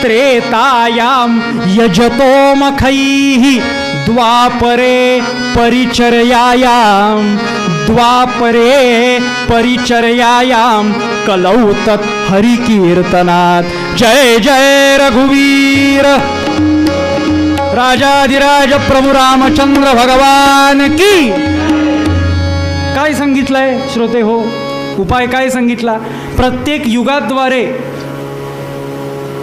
त्रेतायाम यजतो मखैः द्वापरे परिचर्यायाम, द्वापरे परिचर्यायाम कलौ तत् हरिकीर्तनात. जय जय रघुवीर राजाधिराज प्रभु रामचंद्र भगवान की. काय सांगितलंय श्रोते हो? उपाय काय सांगितला? प्रत्येक युगाद्वारे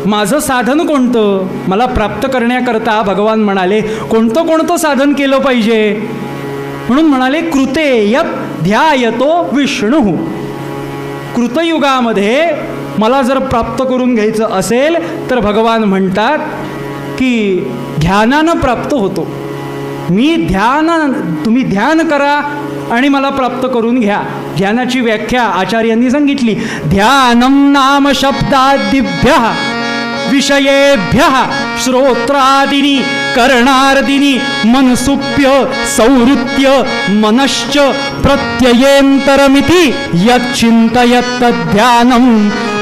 माझं साधन कोणतं, मला प्राप्त करण्याकरता भगवान म्हणाले कोणतं कोणतं साधन केलं पाहिजे. म्हणून म्हणाले कृतेयत ध्यायतो विष्णु. कृतयुगामध्ये मला जर प्राप्त करून घ्यायचं असेल तर भगवान म्हणतात की ध्यानानं प्राप्त होतो. तुम्ही ध्यान करा आणि मला प्राप्त करून घ्या. ध्यानाची व्याख्या आचार्यांनी सांगितली. ध्यानम नाम शब्दादिभ्यः विषयेभ्यः श्रोत्रादिनी कर्णार्दिनी मनसुप्य सौहृत्य मनश्च प्रत्ययेंतरमिति यच्चिंतयत् तद्ध्यानम.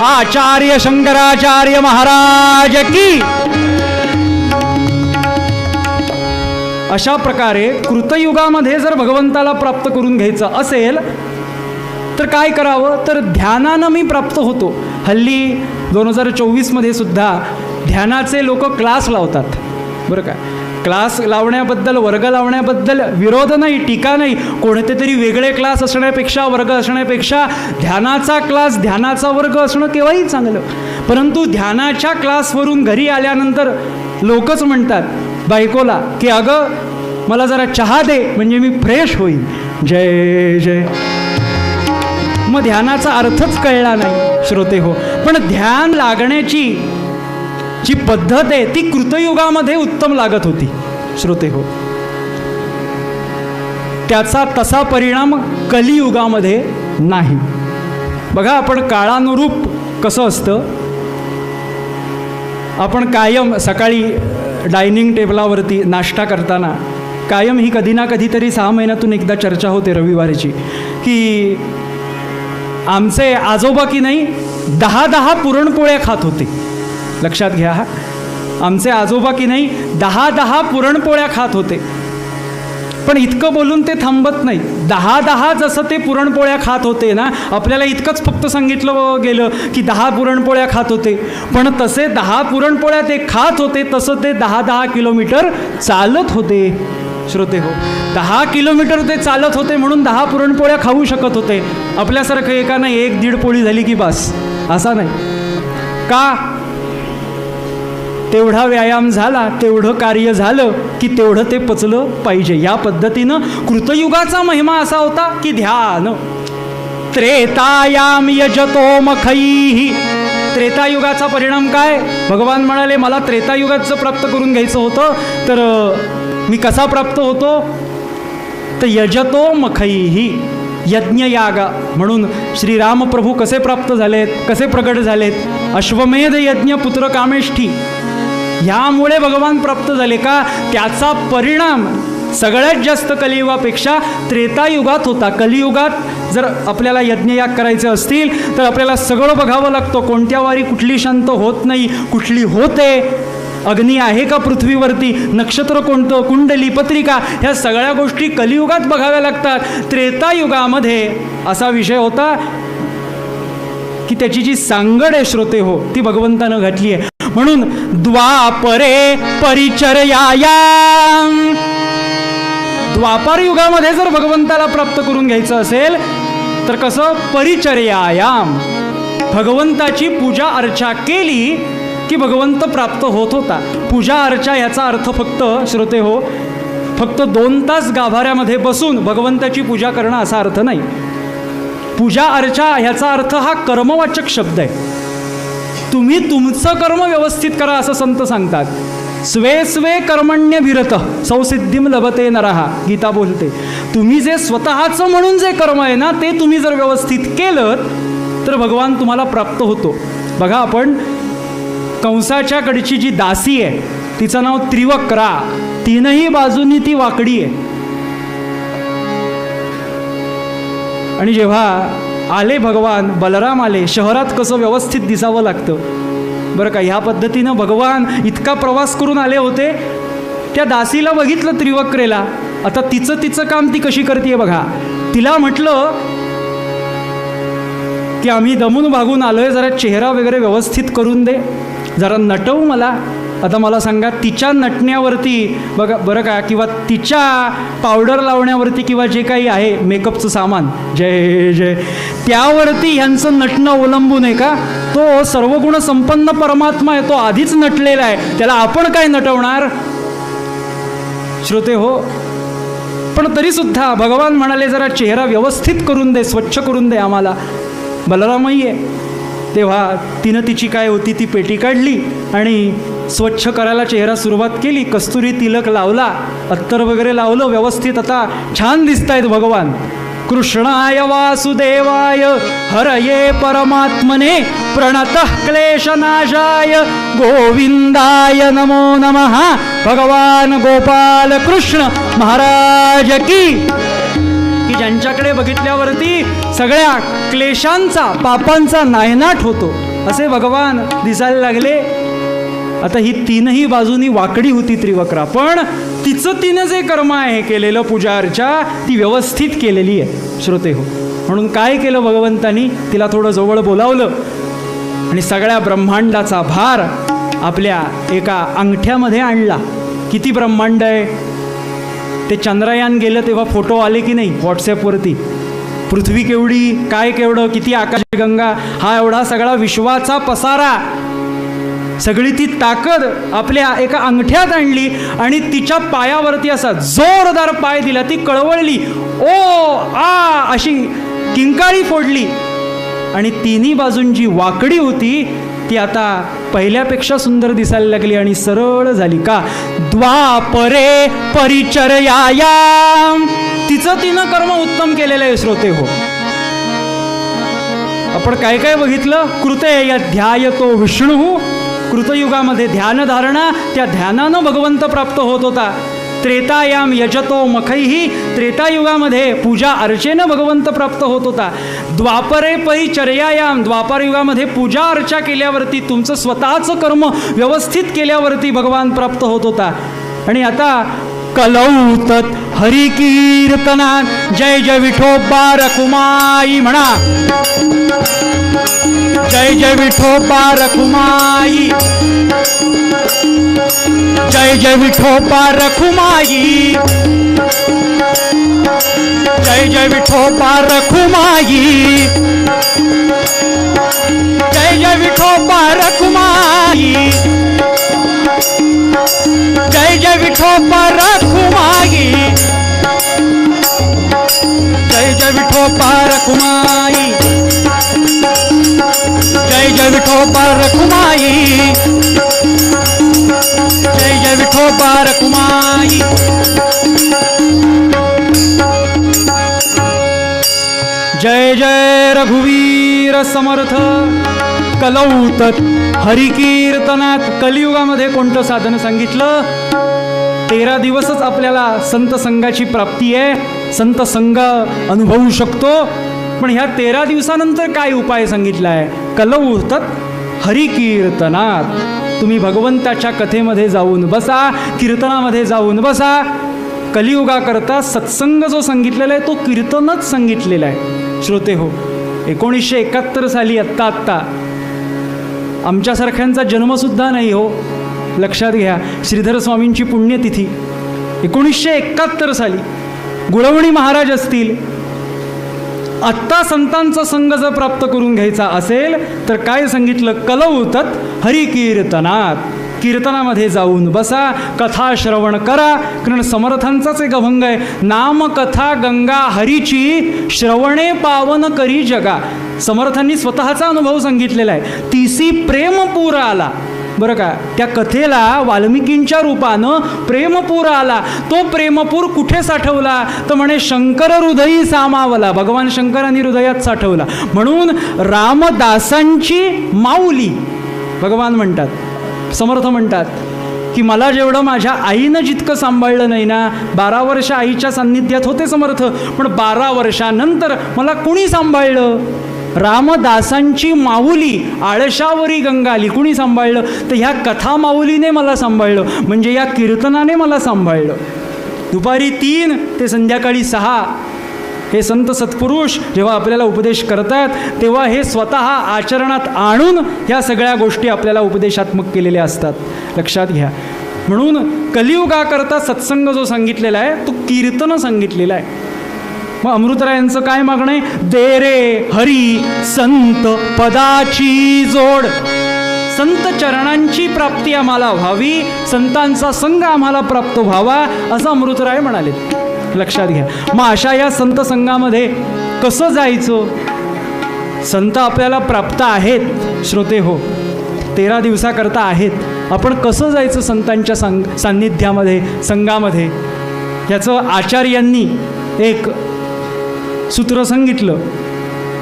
आचार्य शंकराचार्य महाराज की. अशा प्रकारे कृतयुगामध्ये जर भगवंताला प्राप्त करून घ्यायचं असेल तर काय करावं? तर ध्यानानं मी प्राप्त होतो. हल्ली 2024 मध्ये सुद्धा ध्यानाचे लोक क्लास लावतात बरं का. क्लास लावण्याबद्दल, वर्ग लावण्याबद्दल विरोध नाही, टीका नाही. कोणते तरी वेगळे क्लास असण्यापेक्षा, वर्ग असण्यापेक्षा ध्यानाचा क्लास, ध्यानाचा वर्ग असणं केव्हाही चांगलं. परंतु ध्यानाच्या क्लासवरून घरी आल्यानंतर लोकच म्हणतात बायकोला की अगं मला जरा चहा दे म्हणजे मी फ्रेश होईन. जय जय. मग ध्यानाचा अर्थच कळला नाही श्रोते हो. पण ध्यान लागण्याची जी पद्धत आहे ती कृतयुगामध्ये उत्तम लागत होती श्रोते हो. त्याचा तसा परिणाम कलियुगामध्ये नाही. बघा आपण काळानुरूप कसं असतं, आपण कायम सकाळी डायनिंग टेबलावरती नाश्ता करताना कायम ही कधी ना कधीतरी 6 महिन्यातून एकदा चर्चा होते रविवारीची, की आमचे आजोबा की नाही 10 पुरणपोळ्या खात होते. लक्षात घ्या, आमचे आजोबा की नाही 10 पुरणपोळ्या खात होते. पण इतकं बोलून ते थांबत नाही. 10 जसं ते पुरणपोळ्या खात होते ना, आपल्याला इतकंच फक्त सांगितलं गेलं की 10 पुरणपोळ्या खात होते. पण तसे 10 पुरणपोळ्या ते खात होते, तसं ते 10 किलोमीटर चालत होते श्रोते हो. 10 किलोमीटर ते चालत होते म्हणून 10 पुरणपोळ्या खाऊ शकत होते. आपल्यासारखं एकानं 1-1.5 पोळी झाली की बस, असा नाही. का? तेवढा व्यायाम झाला, तेवढं कार्य झालं की तेवढं ते पचलं पाहिजे. या पद्धतीनं कृतयुगाचा महिमा असा होता की ध्यान. त्रेतायाम यजतो मखैः. त्रेतायुगाचा परिणाम काय? भगवान म्हणाले मला त्रेतायुगाचं प्राप्त करून घ्यायचं होतं, तर मी कसा प्राप्त होतो? तर यजतो मखैः, यज्ञयाग. म्हणून श्रीरामप्रभू कसे प्राप्त झालेत, कसे प्रगट झालेत? अश्वमेध यज्ञ पुत्र कामेष्ठी, ह्यामुळे भगवान प्राप्त झाले. का? त्याचा परिणाम सगळ्यात जास्त कलियुगापेक्षा त्रेतायुगात होता. कलियुगात जर आपल्याला यज्ञयाग करायचे असतील तर आपल्याला सगळं बघावं लागतं. कोणत्या वारी कुठली शांत होत नाही, कुठली होते, अग्नी आहे का पृथ्वीवरती, नक्षत्र कोणतं, कुंडली, पत्रिका, ह्या सगळ्या गोष्टी कलियुगात बघाव्या लागतात. त्रेतायुगामध्ये असा विषय होता की त्याची जी सांगड आहे श्रोते हो ती भगवंतानं घातली आहे. म्हणून द्वापरे परिचर्यायाम. द्वापार युगामध्ये जर भगवंताला प्राप्त करून घ्यायचं असेल तर कसं? परिचर्यायाम. भगवंताची पूजा अर्चा केली की भगवंत प्राप्त होत होता. पूजा अर्चा याचा अर्थ फक्त श्रोते हो फक्त 2 तास गाभाऱ्यामध्ये बसून भगवंताची पूजा करणं असा अर्थ नाही. पूजा अर्चा ह्याचा अर्थ हा कर्मवाचक शब्द आहे. तुम्ही तुमचं कर्म व्यवस्थित करा असं संत सांगतात. स्वे स्वे कर्मण्यभिरत संसिद्धिम लभते नरहा, गीता बोलते. तुम्ही जे स्वतःचं म्हणून जे कर्म आहे ना ते तुम्ही जर व्यवस्थित केलं तर भगवान तुम्हाला प्राप्त होतो. बघा आपण कंसाच्या कडची जी दासी आहे तिचं नाव त्रिवक्रा. 3ही बाजूंनी ती वाकडी आहे. आणि जेव्हा आले भगवान बलराम आले, शहरात कसं व्यवस्थित दिसावं लागतं बरं का. ह्या पद्धतीनं भगवान इतका प्रवास करून आले होते. त्या दासीला बघितलं त्रिवक्रेला. आता तिचं काम ती कशी करते बघा. तिला म्हटलं की आम्ही दमून भागून आलोय, जरा चेहरा वगैरे व्यवस्थित करून दे, जरा नटवू मला. आता मला सांगा तिच्या नटण्यावरती बघा बरं का, किंवा तिच्या पावडर लावण्यावरती किंवा जे काही आहे मेकअपचं सामान, जय जय, त्यावरती ह्यांचं नटणं अवलंबून आहे का? तो सर्वगुण संपन्न परमात्मा आहे, तो आधीच नटलेला आहे, त्याला आपण काय नटवणार श्रोते हो. पण तरीसुद्धा भगवान म्हणाले जरा चेहरा व्यवस्थित करून दे, स्वच्छ करून दे आम्हाला. बलरामही आहे. तेव्हा तिनं तिची काय होती ती पेटी काढली आणि स्वच्छ करायला चेहरा सुरुवात केली. कस्तुरी तिलक लावला, अत्तर वगैरे लावलं व्यवस्थित. आता छान दिसतायत भगवान. कृष्णाय वासुदेवाय हरये परमात्मने प्रणतः क्लेशनाशाय गोविंदाय नमो नमः. भगवान गोपाल कृष्ण महाराज की. की ज्यांच्याकडे बघितल्यावरती सगळ्या क्लेशांचा, पापांचा नायनाट होतो असे भगवान दिसायला लागले. आता ही 3ही बाजूनी वाकडी होती त्रिवक्रा, पण तिनं जे कर्म आहे केलेलं पूजा अर्चा ती व्यवस्थित केलेली आहे श्रोते हो. म्हणून काय केलं भगवंतानी, तिला थोडं जवळ बोलावलं आणि सगळ्या ब्रह्मांडाचा भार आपल्या एका अंगठ्यामध्ये आणला. किती ब्रह्मांड आहे. ते चंद्रयान गेलं तेव्हा फोटो आले की नाही व्हॉट्सॲपवरती. पृथ्वी केवढी, काय केवढं, किती आकाशगंगा, हा एवढा सगळा विश्वाचा पसारा, सगळी ती ताकद आपल्या एका अंगठ्यात आणली आणि तिच्या पायावरती असा जोरदार पाय दिला. ती कळवळली, ओ आ अशी किंकाळी फोडली आणि तिन्ही बाजूंची वाकडी होती ती आता पहिल्यापेक्षा सुंदर दिसायला लागली आणि सरळ झाली. का? द्वापरे परिचर्यायाम. तिचं तिनं कर्म उत्तम केलेलं आहे श्रोते हो. आपण काय काय बघितलं? कृते ध्यायतो विष्णू. कृतयुगामध्ये ध्यानधारणा, त्या ध्यानानं भगवंत प्राप्त होत होता. त्रेतायाम यजतो मखैही. त्रेतायुगामध्ये पूजा अर्चेनं भगवंत प्राप्त होत होता. द्वापरे परिचर्यायाम. द्वापर युगामध्ये पूजा अर्चा केल्यावरती, तुमचं स्वतःचं कर्म व्यवस्थित केल्यावरती भगवान प्राप्त होत होता. आणि आता कलौतत हरिकीर्तनात जय जय विठोबा रखुमाई म्हणा. जय जय विठोबा रखुमाई. जय जय विठोबा रखुमाई. जय जय विठोबा रखुमाई. जय जय विठोबा रखुमाई. जय जय विठोबा रखुमाई. जय जय विठोबा रखुमाई. जय जय विठोबा रखुमाई. जय जय विठोबा रखुमाई. जय जय रघुवीर समर्थ. कलौतत हरिकीर्तनात. कलियुगामध्ये कोणतं साधन सांगितलं? 13 दिवसच आपल्याला संत संघाची प्राप्ती आहे, संत संघ अनुभवू शकतो. पण ह्या 13 दिवसानंतर काय उपाय सांगितला आहे? कलौतत हरिकीर्तनात. तुम्ही भगवंताच्या कथेमध्ये जाऊन बसा, कीर्तनामध्ये जाऊन बसा. कलियुगाकरता सत्संग जो सांगितलेला आहे तो कीर्तनच सांगितलेला आहे श्रोते हो. 1971 साली आत्ता आमच्यासारख्यांचा जन्मसुद्धा नाही हो, लक्षात घ्या. श्रीधर स्वामींची पुण्यतिथी 1971 साली. गुळवणी महाराज असतील. आत्ता संतांचा संघ जर प्राप्त करून घ्यायचा असेल तर काय सांगितलं? कलौतत हरिकीर्तनात. कीर्तनामध्ये जाऊन बसा, कथा श्रवण करा. कारण समर्थांचाच एक अभंग आहे, नामकथा गंगा हरीची श्रवणे पावन करी जगा. समर्थांनी स्वतःचा अनुभव सांगितलेला आहे. तिसी प्रेमपूर आला. बरं का, त्या कथेला वाल्मिकींच्या रूपानं प्रेमपूर आला. तो प्रेमपूर कुठे साठवला? तर म्हणे शंकर हृदयी सामावला. भगवान शंकरांनी हृदयात साठवला. म्हणून रामदासांची माऊली भगवान म्हणतात, समर्थ म्हणतात की मला जेवढं माझ्या आईनं जितकं सांभाळलं नाही ना, 12 वर्ष आईच्या सान्निध्यात होते समर्थ, पण 12 वर्षानंतर मला कुणी सांभाळलं? रामदासांची माऊली. आळशावरी गंगा आली. कुणी सांभाळलं? तर ह्या कथा माऊलीने मला सांभाळलं, म्हणजे या कीर्तनाने मला सांभाळलं. दुपारी 3 ते संध्याकाळी 6 हे संत सत्पुरुष जेव्हा आपल्याला उपदेश करतात तेव्हा हे स्वतः आचरणात आणून ह्या सगळ्या गोष्टी आपल्याला उपदेशात्मक केलेल्या असतात, लक्षात घ्या. म्हणून कलियुगाकरता सत्संग जो सांगितलेला आहे तो कीर्तन सांगितलेला आहे. मग अमृतरायांचं काय मागणं आहे? दे रे हरी संत पदाची जोड. संत चरणांची प्राप्ती आम्हाला व्हावी, संतांचा संघ आम्हाला प्राप्त व्हावा, असं अमृतराय म्हणाले, लक्षात घ्या. मग अशा या संत संघामध्ये कसं जायचं? संत आपल्याला प्राप्त आहेत श्रोते हो, 13 दिवसाकरता आहेत. आपण कसं जायचं संतांच्या सान्निध्यामध्ये, संघामध्ये? याचं आचार्यांनी एक सूत्र सांगितलं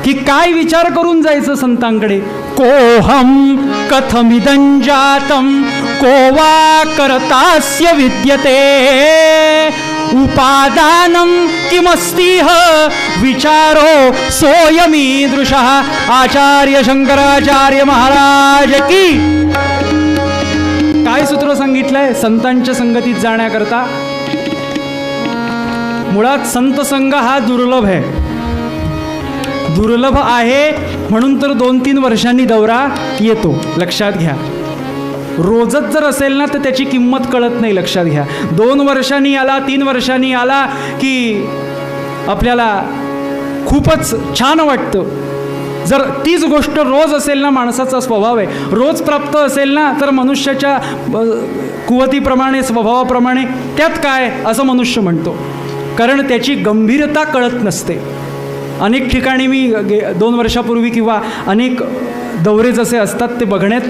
की काय विचार करून जायचं संतांकडे. कोहम कथमिदं जातं को वा कर्तास्य विद्यते उपादानं किमस्तिह विचारो सोयमीदृशः. आचार्य शंकराचार्य महाराज की. काय सूत्र सांगितलंय संतांच्या संगतीत जाण्याकरता? मुळात संत संघ हा दुर्लभ आहे. दुर्लभ आहे म्हणून तर 2-3 वर्षांनी दौरा येतो, लक्षात घ्या. रोजच जर असेल ना तर त्याची किंमत कळत नाही. लक्षात घ्या. 2 वर्षांनी आला, 3 वर्षांनी आला की आपल्याला खूपच छान वाटतं. जर तीच गोष्ट रोज असेल ना, माणसाचा स्वभाव आहे, रोज प्राप्त असेल ना, तर मनुष्याच्या कुवतीप्रमाणे, स्वभावाप्रमाणे त्यात काय असं मनुष्य म्हणतो. कारण त्याची गंभीरता कळत नसते. अनेक ठिकाणी मी 2 वर्षापूर्वी किंवा अनेक दौरे जसे असतात ते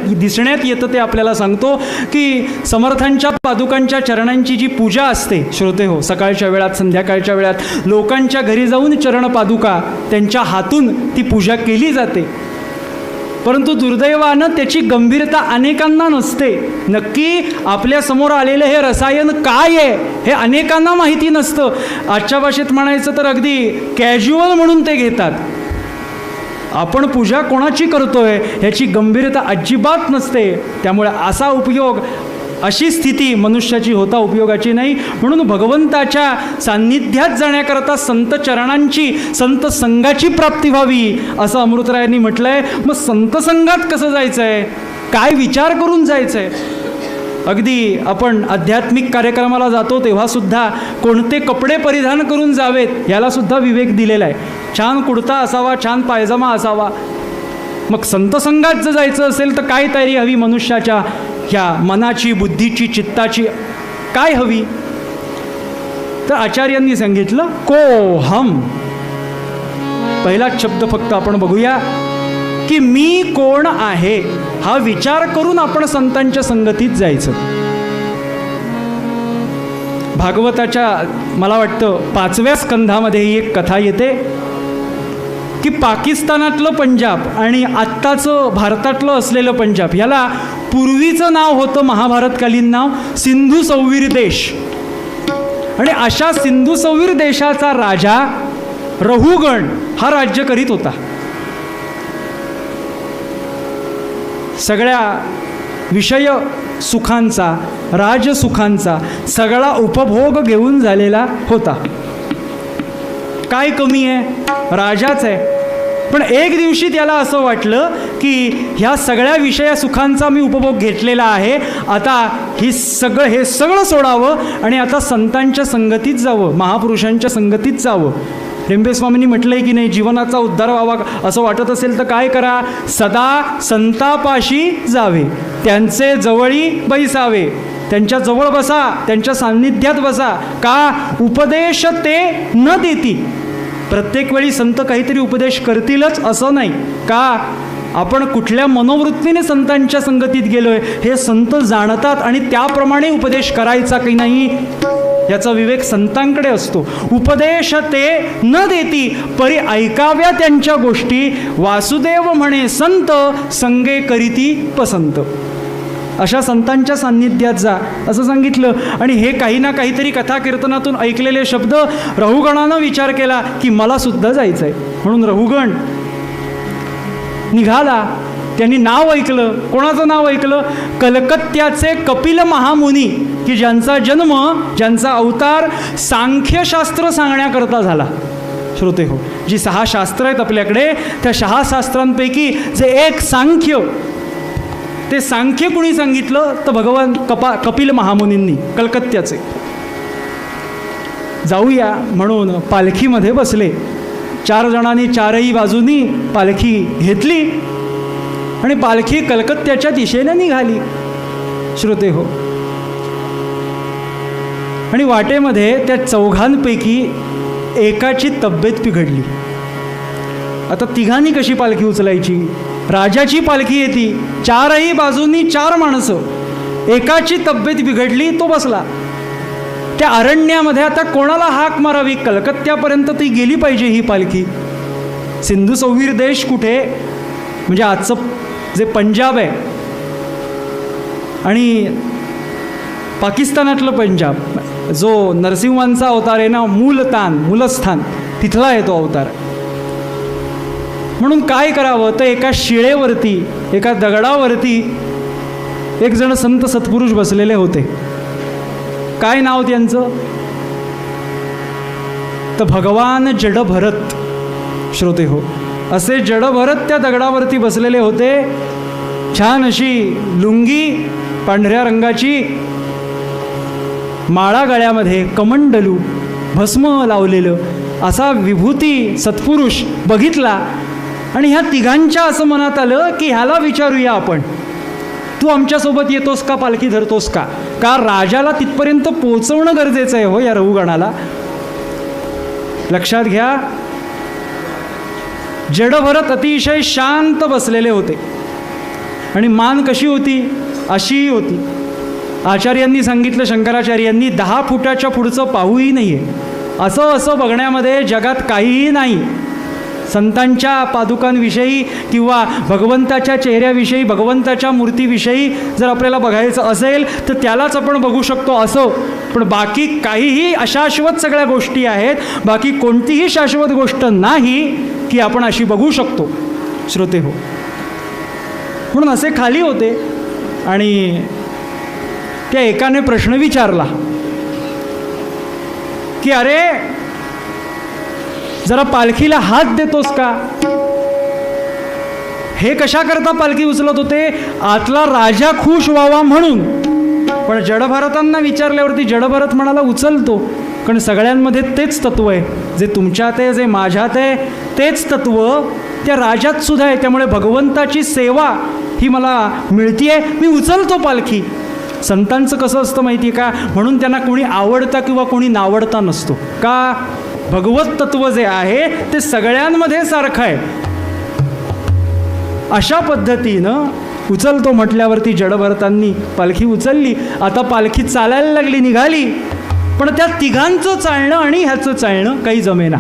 दिसण्यात येतं ते आपल्याला सांगतो की समर्थांच्या पादुकांच्या चरणांची जी पूजा असते श्रोते हो, सकाळच्या वेळात, संध्याकाळच्या वेळात लोकांच्या घरी जाऊन चरण पादुका त्यांच्या हातून ती पूजा केली जाते. परंतु दुर्दैवानं त्याची गंभीरता अनेकांना नसते. नक्की आपल्या समोर आलेलं हे रसायन काय आहे हे अनेकांना माहिती नसतं. आजच्या भाषेत म्हणायचं तर अगदी कॅज्युअल म्हणून ते घेतात. आपण पूजा कोणाची करतोय ह्याची गंभीरता अजिबात नसते. त्यामुळे असा उपयोग, अशी स्थिती मनुष्याची होता उपयोगाची नाही. म्हणून भगवंताच्या सान्निध्यात जाण्याकरता संत चरणांची, संत संघाची प्राप्ती व्हावी असं अमृतरायांनी म्हटलं आहे. मग संत संघात कसं जायचं आहे, काय विचार करून जायचं आहे. अगदी आपण आध्यात्मिक कार्यक्रमाला जातो तेव्हासुद्धा कोणते कपडे परिधान करून जावेत यालासुद्धा विवेक दिलेला आहे. छान कुडता असावा, छान पायजमा असावा. मग संत संघात जर जायचं असेल तर काय तयारी हवी मनुष्याच्या, ह्या मनाची, बुद्धीची, चित्ताची काय हवी. तर आचार्यांनी सांगितलं कोहम. पहिलाच शब्द फक्त आपण बघूया की मी कोण आहे हा विचार करून आपण संतांच्या संगतीत जायचं. भागवताच्या मला वाटतं 5व्या स्कंधामध्ये ही एक कथा येते की पाकिस्तानातलं पंजाब आणि आत्ताचं भारतातलं असलेलं पंजाब, याला पूर्वीचं नाव होतं, महाभारतकालीन नाव सिंधू सौवीर देश. आणि अशा सिंधू सौवीर देशाचा राजा रहुगण हा राज्य करीत होता. सगळ्या विषय सुखांचा, राजसुखांचा सगळा उपभोग घेऊन झालेला होता. काय कमी आहे, राजाच आहे. पण एक दिवशी त्याला असं वाटलं की ह्या सगळ्या विषय सुखांचा मी उपभोग घेतलेला आहे, आता हे सगळं सोडावं आणि आता संतांच्या संगतीत जावं, महापुरुषांच्या संगतीत जावं. लिंबेस्वामींनी म्हटलंय की नाही, जीवनाचा उद्धार व्हावा असं वाटत असेल तर काय करा, सदा संतापाशी जावे, त्यांचे जवळी बैसावे, त्यांच्या जवळ बसा, त्यांच्या सान्निध्यात बसा. का, उपदेश ते न देती. प्रत्येक वेळी संत काहीतरी उपदेश करतीलच असं नाही. का, आपण कुठल्या मनोवृत्तीने संतांच्या संगतीत गेलोय हे संत जाणतात आणि त्याप्रमाणे उपदेश करायचा की नाही याचा विवेक संतांकडे असतो. उपदेश ते न देती परी ऐकाव्या त्यांच्या गोष्टी, वासुदेव म्हणे संत संगे करीती पसंत. अशा संतांच्या सान्निध्यात जा असं सांगितलं. आणि हे काही ना काहीतरी कथा कीर्तनातून ऐकलेले शब्द रहुगणानं विचार केला की मला सुद्धा जायचं आहे. म्हणून रहुगण निघाला. त्यांनी नाव ऐकलं. कोणाचं नाव ऐकलं? कलकत्त्याचे कपिल महामुनी, की ज्यांचा जन्म, ज्यांचा अवतार सांख्यशास्त्र सांगण्याकरता झाला. श्रोते हो, जी 6 शास्त्र आहेत आपल्याकडे, त्या 6 शास्त्रांपैकी जे एक सांख्य, ते सांख्य कुणी सांगितलं तर भगवान कपिल महामुनींनी, कलकत्त्याचे. जाऊया म्हणून पालखीमध्ये बसले. 4 जणांनी 4ही बाजूनी पालखी घेतली आणि पालखी कलकत्त्याच्या दिशेने निघाली. श्रोते हो, आणि वाटेमध्ये त्या 4घांपैकी एकाची तब्येत बिघडली. आता 3घांनी कशी पालखी उचलायची? राजाची पालखी येते, 4ही बाजूंनी 4 माणसं, एकाची तब्येत बिघडली, तो बसला. त्या अरण्यामध्ये आता कोणाला हाक मारावी? कलकत्त्यापर्यंत ती गेली पाहिजे ही पालखी. सिंधू सौवीर देश कुठे, म्हणजे आजचं जे पंजाब आहे आणि पाकिस्तानातलं पंजाब, जो नरसिंहांचा अवतार आहे ना, मूलस्थान तिथला आहे तो अवतार. म्हणून काय करावं तर एका शिळेवरती, एका दगडावरती एक जण संत सत्पुरुष बसलेले होते. काय नाव त्यांचं? तर भगवान जडभरत. श्रोते हो, असे जडभरत त्या दगडावरती बसलेले होते. छान अशी लुंगी पांढऱ्या रंगाची माळा गळ्यामध्ये, कमंडलू, भस्म लावलेलं असा विभूती सत्पुरुष बघितला आणि ह्या तिघांच्या असं मनात आलं की ह्याला विचारूया आपण, तू आमच्यासोबत येतोस का, पालखी धरतोस का? का राजाला तिथपर्यंत पोचवणं गरजेचं आहे हो या रहुगणाला. लक्षात घ्या, जडभरत अतिशय शांत बसलेले होते आणि मान कशी होती, अशी होती. आचार्यांनी सांगितलं, शंकराचार्यांनी 10 फुटाच्या पुढचं पाहूही नाही आहे. असं बघण्यामध्ये जगात काहीही नाही. संतांच्या पादुकांविषयी किंवा भगवंताच्या चेहऱ्याविषयी, भगवंताच्या मूर्तीविषयी जर आपल्याला बघायचं असेल तर त्यालाच आपण बघू शकतो असं. पण बाकी काहीही अशाश्वत सगळ्या गोष्टी आहेत. बाकी कोणतीही शाश्वत गोष्ट नाही की आपण अशी बघू शकतो. श्रोते हो, म्हणून असे खाली होते आणि त्या एकाने प्रश्न विचारला की अरे जरा पालखीला हात देतोस का? हे कशा करता पालखी उचलत होते? आतला राजा खुश व्हावा म्हणून. पण जडभरतांना विचारल्यावरती जडभरत म्हणाला उचलतो, कारण सगळ्यांमध्ये तेच तत्व आहे, जे तुमच्यात आहे, जे माझ्यात आहे, तेच तत्व त्या राजात सुद्धा आहे. त्यामुळे भगवंताची सेवा ही मला मिळतीये, मी उचलतो पालखी. संतांचं कसं असतं माहिती आहे का? म्हणून त्यांना कोणी आवडता किंवा कोणी नावडता नसतो. का? भगवत तत्व जे आहे ते सगळ्यांमध्ये सारखं आहे. अशा पद्धतीनं उचलतो म्हटल्यावरती जडभरतांनी पालखी उचलली. आता पालखी चालायला लागली, निघाली. पण त्या तिघांचं चालणं आणि ह्याचं चालणं काही जमेना.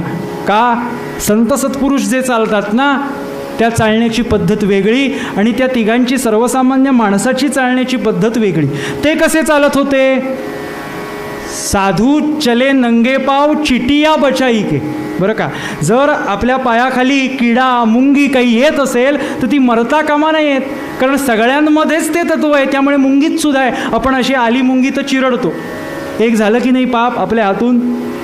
का? संत सत्पुरुष जे चालतात ना, त्या चालण्याची पद्धत वेगळी आणि त्या तिघांची सर्वसामान्य माणसाची चालण्याची पद्धत वेगळी. ते कसे चालत होते? साधू चले नंगे पाव चिटिया बचाई के. बरं का, जर आपल्या पायाखाली किडा मुंगी काही येत असेल तर ती मरता कामा नाही येत, कारण सगळ्यांमध्येच ते तत्व आहे. त्यामुळे मुंगीत सुद्धा आहे. आपण अशी आली मुंगी तर चिरडतो. एक झालं की नाही पाप आपल्या हातून,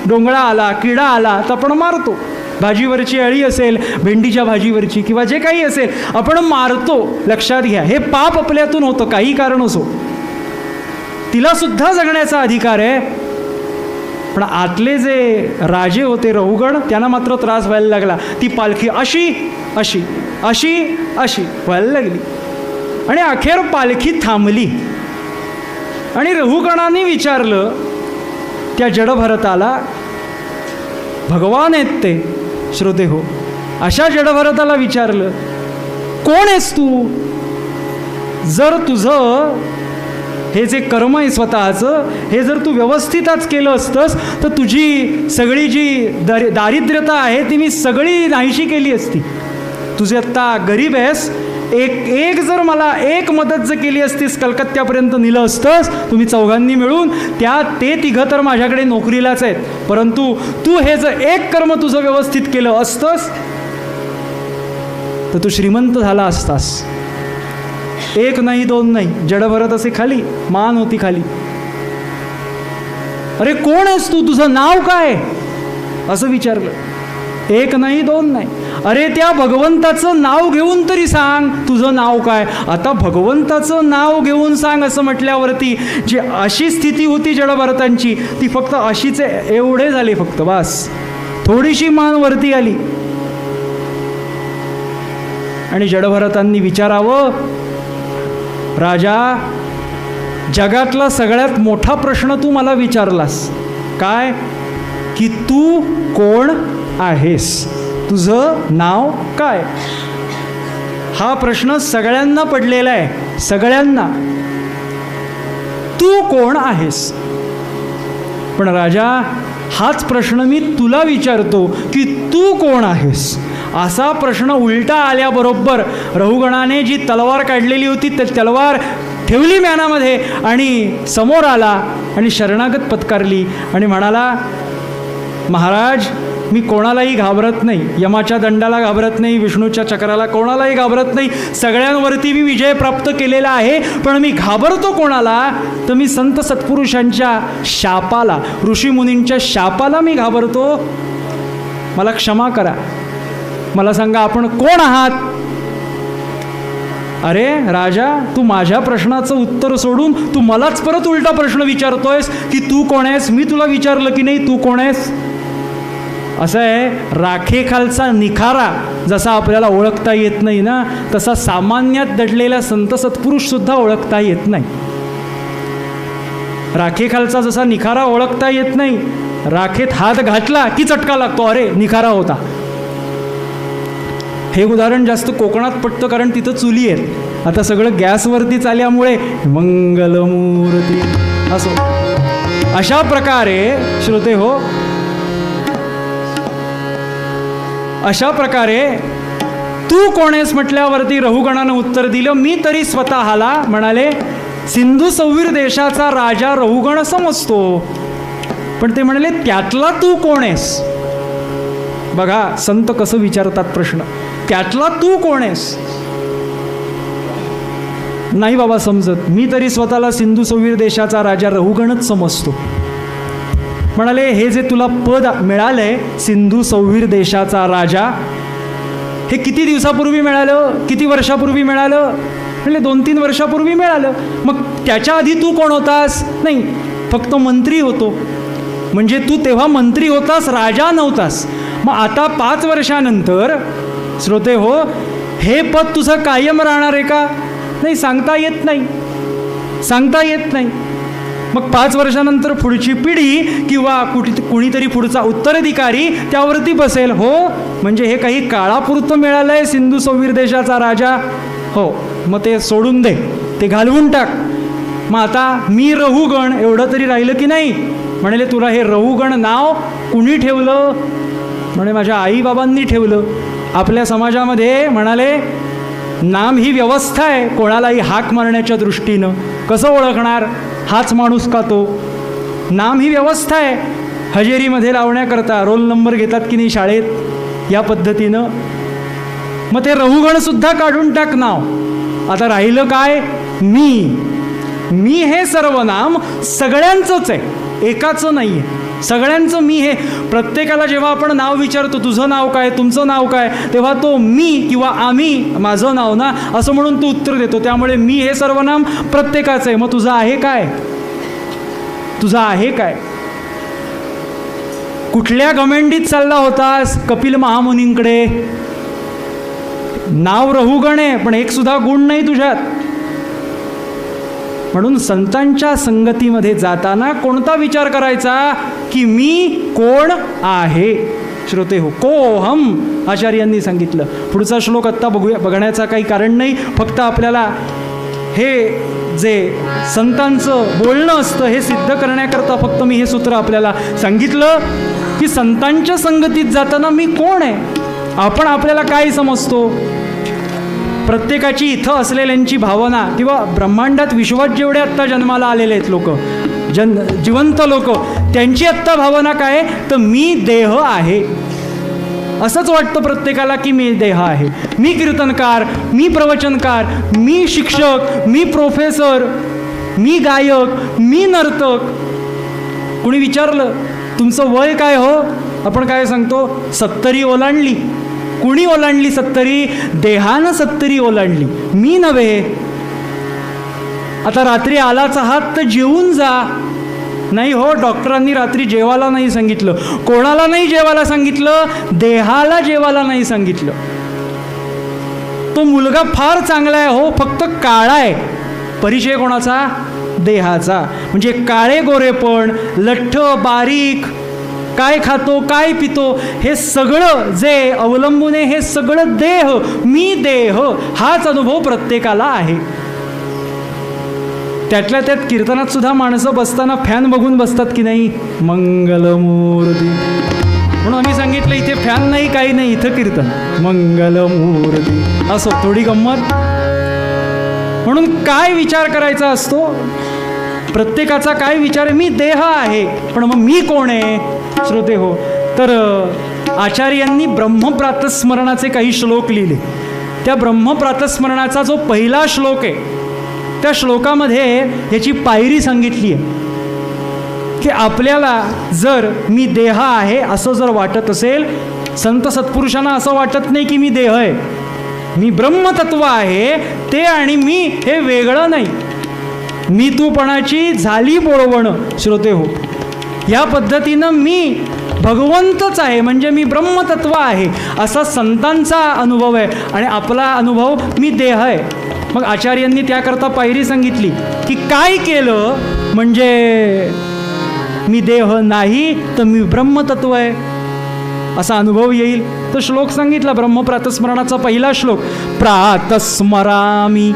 डोंगळा आला, किडा आला तर आपण मारतो. भाजीवरची अळी असेल, भेंडीच्या भाजीवरची किंवा जे काही असेल आपण मारतो. लक्षात घ्या, हे पाप आपल्यातून होतं, काही कारण असो. तिला सुद्धा जगण्याचा अधिकार आहे. पण आतले जे राजे होते रहुगण, त्यांना मात्र त्रास व्हायला लागला. ती पालखी अशी अशी अशी अशी व्हायला लागली आणि अखेर पालखी थांबली. आणि रहुगणाने विचारलं त्या जडभरताला, भगवान आहेत ते, श्रोते हो, अशा जडभरताला विचारलं, कोण आहेस तू? जर तुझं हे जे कर्म आहे स्वतःचं, हे जर तू व्यवस्थितच केलं असतंस तर तुझी सगळी जी दारिद्र्यता आहे ती मी सगळी नाहीशी केली असती. तुझे आत्ता गरीब आहेस, एक जर मला एक मदत जर केली असतीस, कलकत्त्यापर्यंत नेलं असतंस तुम्ही चौघांनी मिळून, ते तिघं तर माझ्याकडे नोकरीलाच आहेत. परंतु तू हे जर एक कर्म तुझं व्यवस्थित केलं असतंस तर तू श्रीमंत झाला असतास. एक नाही, दोन नाही, जडभरत असे खाली, मान होती खाली. अरे कोण आहेस तू? तुझं नाव काय? असं विचारलं. एक नाही, दोन नाही. अरे त्या भगवंताचं नाव घेऊन तरी सांग, तुझं नाव काय? आता भगवंताचं नाव घेऊन सांग असं म्हटल्यावरती जी अशी स्थिती होती जडभरतांची, ती फक्त अशीच एवढे झाले, फक्त बस थोडीशी मान वरती आली. आणि जडभरतांनी विचारावं, राजा, जगातला सगळ्यात मोठा प्रश्न तू मला विचारलास. काय? की तू कोण आहेस? तुझं नाव काय? हा प्रश्न सगळ्यांना पडलेला आहे, सगळ्यांना. तू कोण आहेस? पण राजा, हाच प्रश्न मी तुला विचारतो की तू कोण आहेस. असा प्रश्न उलटा आल्याबरोबर रहुगणाने जी तलवार काढलेली होती ती तलवार ठेवली म्यानामध्ये आणि समोर आला आणि शरणागत पत्कारली आणि म्हणाला, महाराज, मी कोणालाही घाबरत नाही, यमाच्या दंडाला घाबरत नाही, विष्णूच्या चक्राला, कोणालाही घाबरत नाही. सगळ्यांवरती मी विजय प्राप्त केलेला आहे. पण मी घाबरतो कोणाला? तर मी संत सत्पुरुषांच्या शापाला, ऋषीमुनींच्या शापाला मी घाबरतो. मला क्षमा करा. मला सांगा, आपण कोण आहात? अरे राजा, तू माझ्या प्रश्नाचं उत्तर सोडून तू मलाच परत उलटा प्रश्न विचारतोयस की तू कोण आहेस. मी तुला विचारलं की नाही तू कोण आहेस. असं आहे, राखेखालचा निखारा जसा आपल्याला ओळखता येत नाही ना, तसा सामान्यात दडलेला संत सत्पुरुष सुद्धा ओळखता येत नाही. राखेखालचा जसा निखारा ओळखता येत नाही, राखेत हात घातला की चटका लागतो, अरे निखारा होता. हे उदाहरण जास्त कोकणात पडतं, कारण तिथं चुली आहेत. आता सगळं गॅसवरती चालल्यामुळे मंगलमूर्ती असो. अशा प्रकारे श्रोते हो, अशा प्रकारे तू कोण आहेस म्हटल्यावरती रहुगणानं उत्तर दिलं, मी तरी स्वतःला म्हणाले सिंधू सौवीर देशाचा राजा रहुगण समजतो. पण ते म्हणाले त्यातला तू कोण आहेस. बघा संत कसं विचारतात प्रश्न, त्यातला तू कोण आहेस. नाही बाबा समजत, मी तरी स्वतःला सिंधू सौवीर देशाचा राजा रहुगणच समजतो. म्हणाले हे जे तुला पद मिळालंय सिंधू सौवीर देशाचा राजा, हे किती दिवसापूर्वी मिळालं, किती वर्षापूर्वी मिळालं. म्हणजे 2-3 वर्षापूर्वी मिळालं. मग त्याच्या आधी तू कोण होतास. नाही, फक्त मंत्री होतो. म्हणजे तू तेव्हा मंत्री होतास, राजा नव्हतास. मग आता 5 वर्षानंतर श्रोते हो, हे पद तुझं कायम राहणार आहे का. नाही, सांगता येत नाही, सांगता येत नाही. मग 5 वर्षानंतर पुढची पिढी किंवा कुणीतरी पुढचा उत्तराधिकारी त्यावरती बसेल. हो, म्हणजे हे काही काळापुरतं मिळालं आहे सिंधू सौवीर देशाचा राजा. हो, मग ते सोडून दे, ते घालवून टाक. मग आता मी रहुगण एवढं तरी राहिलं की नाही. म्हणाले तुला हे रहुगण नाव कुणी ठेवलं. म्हणे माझ्या आईबाबांनी ठेवलं. आपल्या समाजामध्ये म्हणाले नाम ही व्यवस्था आहे, कोणालाही हाक मारण्याच्या दृष्टीनं. कसं ओळखणार हाच माणूस का तो. नाम ही व्यवस्था आहे. हजेरीमध्ये लावण्याकरता रोल नंबर घेतात की नाही शाळेत, या पद्धतीनं. मग ते रहुगणसुद्धा काढून टाक नाव. आता राहिलं काय, मी. मी हे सर्वनाम सगळ्यांचंच आहे, एकाचं नाही आहे, सगळ्यांचं मी. हे प्रत्येकाला जेव्हा आपण नाव विचारतो तुझं नाव काय, तुमचं नाव काय, तेव्हा तो मी किंवा आम्ही, माझं नाव ना असं म्हणून तू उत्तर देतो. त्यामुळे मी हे सर्वनाम प्रत्येकाचं आहे. मग तुझं आहे काय, तुझं आहे काय. कुठल्या घमेंडीत चालला होतास कपिल महामुनींकडे. नाव रहुगण आहे पण एक सुद्धा गुण नाही तुझ्यात. म्हणून संतांच्या संगतीमध्ये जाताना कोणता विचार करायचा की मी कोण आहे. श्रोते हो, कोहम आचार्यांनी सांगितलं. पुढचा श्लोक आत्ता बघण्याचा काही कारण नाही. फक्त आपल्याला हे जे संतांचं बोलणं असतं हे सिद्ध करण्याकरता फक्त मी हे सूत्र आपल्याला सांगितलं की संतांच्या संगतीत जाताना मी कोण आहे. आपण आपल्याला काय समजतो. प्रत्येकाची इथं असलेल्यांची भावना किंवा ब्रह्मांडात विश्वात जेवढे आत्ता जन्माला आलेले आहेत लोक, जिवंत लोक, त्यांची आत्ता भावना काय, तर मी देह आहे असंच वाटतं प्रत्येकाला की मी देह आहे. मी कीर्तनकार, मी प्रवचनकार, मी शिक्षक, मी प्रोफेसर, मी गायक, मी नर्तक. कुणी विचारलं तुमचं वय काय हो, आपण काय सांगतो 70 ओलांडली. कुणी ओलांडली 70? देहानं 70 ओलांडली, मी नव्हे. आता रात्री आलाच आहात तर जेवून जा. नाही हो, डॉक्टरांनी रात्री जेवायला नाही सांगितलं. कोणाला नाही जेवायला सांगितलं, देहाला जेवायला नाही सांगितलं. तो मुलगा फार चांगला आहे हो, फक्त काळा आहे. परिचय कोणाचा, देहाचा. म्हणजे काळे गोरेपण, लठ्ठ बारीक, काय खातो काय पितो हे सगळं जे अवलंबून आहे, हे सगळं देह, मी देह, हाच अनुभव प्रत्येकाला आहे. त्यातल्या त्यात कीर्तनात सुद्धा माणसं बसताना फॅन बघून बसतात की नाही, मंगलमूर्ती. म्हणून आम्ही सांगितलं इथे फॅन नाही काही नाही, इथं कीर्तन मंगलमूर्ती असो, थोडी गंमत. म्हणून काय विचार करायचा असतो, प्रत्येकाचा काय विचार आहे, मी देह आहे. पण मग मी कोण आहे श्रोते हो. तर आचार्यांनी ब्रह्मप्रातस्मरणाचे काही श्लोक लिहिले. त्या ब्रह्मप्रातस्मरणाचा जो पहिला श्लोक आहे त्या श्लोकामध्ये याची पायरी सांगितली आहे की आपल्याला जर मी देह आहे असं जर वाटत असेल, संत सत्पुरुषांना असं वाटत नाही की मी देह आहे, मी ब्रह्मतत्व आहे, ते आणि मी हे वेगळं नाही. मी तूपणाची झाली बोळवणं श्रोते हो. या पद्धतीनं मी भगवंतच आहे, म्हणजे मी ब्रह्मतत्व आहे, असा संतांचा अनुभव आहे. आणि आपला अनुभव मी देह आहे. मग आचार्यांनी त्याकरता पायरी सांगितली की काय केलं म्हणजे मी देह नाही तर मी ब्रह्मतत्व आहे असा अनुभव येईल. तर श्लोक सांगितला ब्रह्मप्रातस्मरणाचा पहिला श्लोक. प्रातस्मरामी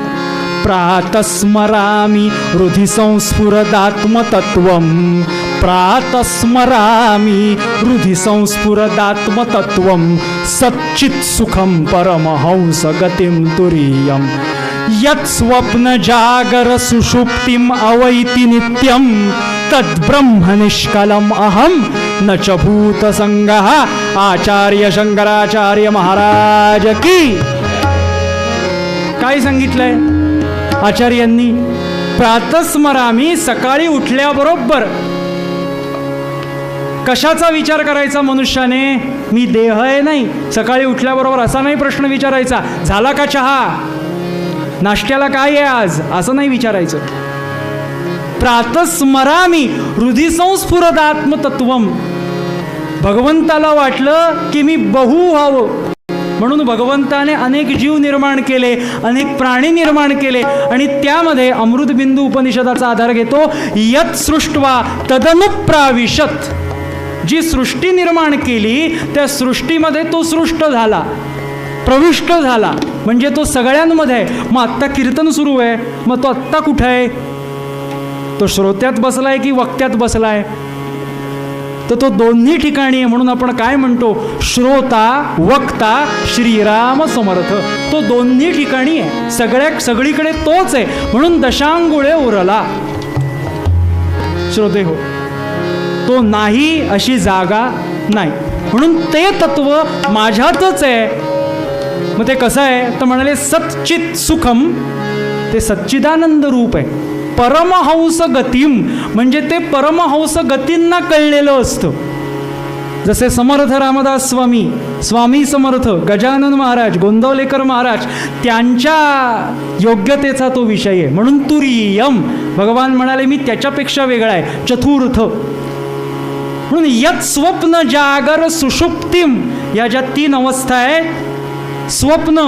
प्रातस्मरामी हृदि संस्फुरदात्मतत्वं. प्रातस्मरामी हृदि संस्फुरदात्मतत्वं. सच्चित् सुखं परमहंस गतिं तुरीयं. यत् स्वप्न जागर सुषुप्तिम अवैति नित्यं तद्ब्रह्म निष्कलम अहम न च भूत संगः. आचार्य शंकराचार्य महाराज की. काय सांगितलंय आचार्यांनी? प्रातस्मरामी, सकाळी उठल्याबरोबर कशाचा विचार करायचा मनुष्याने? मी देह आहे नाही. सकाळी उठल्याबरोबर असा नाही प्रश्न विचारायचा, झाला का चहा, नाश्त्याला काय आहे आज, असं नाही विचारायचं. प्रातस्मरामी हृदि संस्फुरदात्मतत्वम. भगवंताला वाटलं की मी बहु व्हावं, म्हणून भगवंताने अनेक जीव निर्माण केले, अनेक प्राणी निर्माण केले. आणि त्यामध्ये अमृतबिंदू उपनिषदाचा आधार घेतो. यत् सृष्ट्वा तदनुप्राविशत. जी सृष्टी निर्माण केली त्या सृष्टीमध्ये तो सृष्ट झाला, प्रविष्ट झाला, म्हणजे तो सगळ्यांमध्ये आहे. मग आत्ता कीर्तन सुरू आहे, मग तो आत्ता कुठं आहे? तो श्रोत्यात बसलाय की वक्त्यात बसलाय? तर तो दोन्ही ठिकाणी आहे. म्हणून आपण काय म्हणतो? श्रोता वक्ता श्रीराम समर्थ. तो दोन्ही ठिकाणी आहे, सगळीकडे तोच आहे. म्हणून दशांगुळे उरला श्रोते हो. तो नाही अशी जागा नाही. म्हणून ते तत्व माझ्यातच आहे. मग ते कसं आहे तर म्हणाले सच्चित सुखम. ते सच्चिदानंद रूप आहे. परमहंस गतिम, म्हणजे ते परमहंस गतींना कळलेलं असतं. जसे समर्थ रामदास स्वामी, स्वामी समर्थ, गजानन महाराज, गोंदवलेकर महाराज, त्यांच्या योग्यतेचा तो विषय आहे. म्हणून तुरीयम. भगवान म्हणाले मी त्याच्यापेक्षा वेगळा आहे, चतुर्थ. म्हणून यत् स्वप्न जागर सुषुप्तिम, या ज्या तीन अवस्था आहेत. स्वप्न,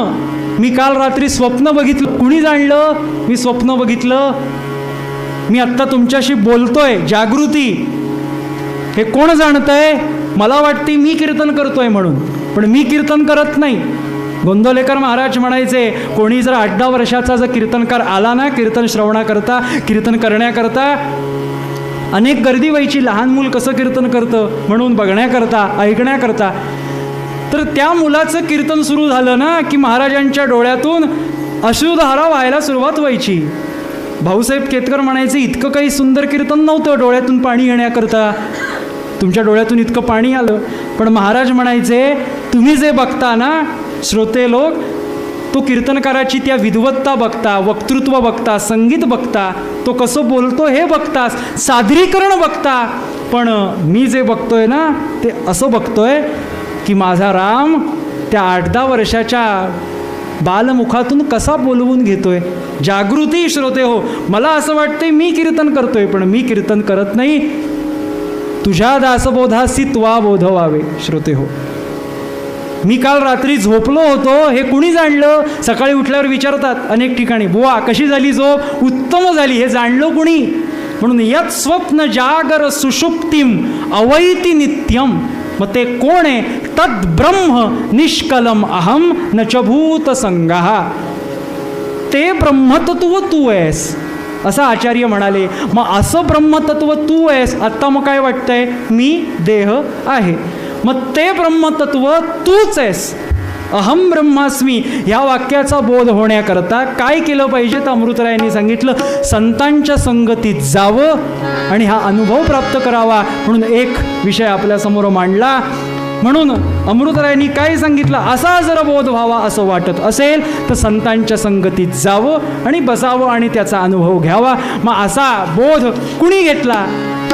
मी काल रात्री स्वप्न बघितलं. कुणी जाणलं मी स्वप्न बघितलं? मी आत्ता तुमच्याशी बोलतोय, जागृती. हे कोण जाणतंय? मला वाटते मी कीर्तन करतोय म्हणून, पण मी कीर्तन करत नाही. गोंदवलेकर महाराज म्हणायचे कोणी जर 8-10 वर्षाचा जर कीर्तनकार आला ना कीर्तन श्रवणाकरता, कीर्तन करण्याकरता, अनेक गर्दी व्हायची. लहान मूल कसं कीर्तन करतं म्हणून बघण्याकरता, ऐकण्याकरता. तर त्या मुलाचं कीर्तन सुरू झालं ना की महाराजांच्या डोळ्यातून अश्रुधारा व्हायला सुरुवात व्हायची. भाऊसाहेब केतकर म्हणायचे इतकं काही सुंदर कीर्तन नव्हतं डोळ्यातून पाणी येण्याकरता. तुमच्या डोळ्यातून इतकं पाणी आलं. पण महाराज म्हणायचे तुम्ही जे बघता ना श्रोते लोक, तो कीर्तनकाराची त्या विद्वत्ता बघता, वक्तृत्व बघता, संगीत बघता, तो कसं बोलतो हे बघता, सादरीकरण बघता. पण मी जे बघतोय ना ते असं बघतोय की माझा राम त्या 8-10 वर्षाच्या बालमुखातून कसा बोलवून घेतोय. जागृती श्रोते हो. मला असं वाटतंय मी कीर्तन करतोय, पण मी कीर्तन करत नाही. तुझ्या दासबोधासी त्वा बोध व्हावे श्रोते हो. मी काल रात्री झोपलो होतो हे कुणी जाणलं? सकाळी उठल्यावर विचारतात अनेक ठिकाणी, बुवा कशी झाली झोप? उत्तम झाली. हे जाणलं कुणी? म्हणून यत् स्वप्न जागर सुषुप्तिम अवैति नित्यम. मग ते कोण आहे? तद ब्रह्म निष्कलम अहम न च भूत संगः. ते ब्रह्मतत्व तू आहेस असं आचार्य म्हणाले. मग असं ब्रह्मतत्व तू आहेस. आत्ता मग काय वाटतंय? मी देह आहे. मग ते ब्रह्मतत्व तूच आहेस. अहम ब्रह्मास्मी ह्या वाक्याचा बोध होण्याकरता काय केलं पाहिजे? तर अमृतरायांनी सांगितलं संतांच्या संगतीत जावं आणि हा अनुभव प्राप्त करावा. म्हणून एक विषय आपल्यासमोर मांडला. म्हणून अमृतरायांनी काय सांगितलं? असा जर बोध व्हावा असं वाटत असेल तर संतांच्या संगतीत जावं आणि बसावं आणि त्याचा अनुभव घ्यावा. मग असा बोध कुणी घेतला?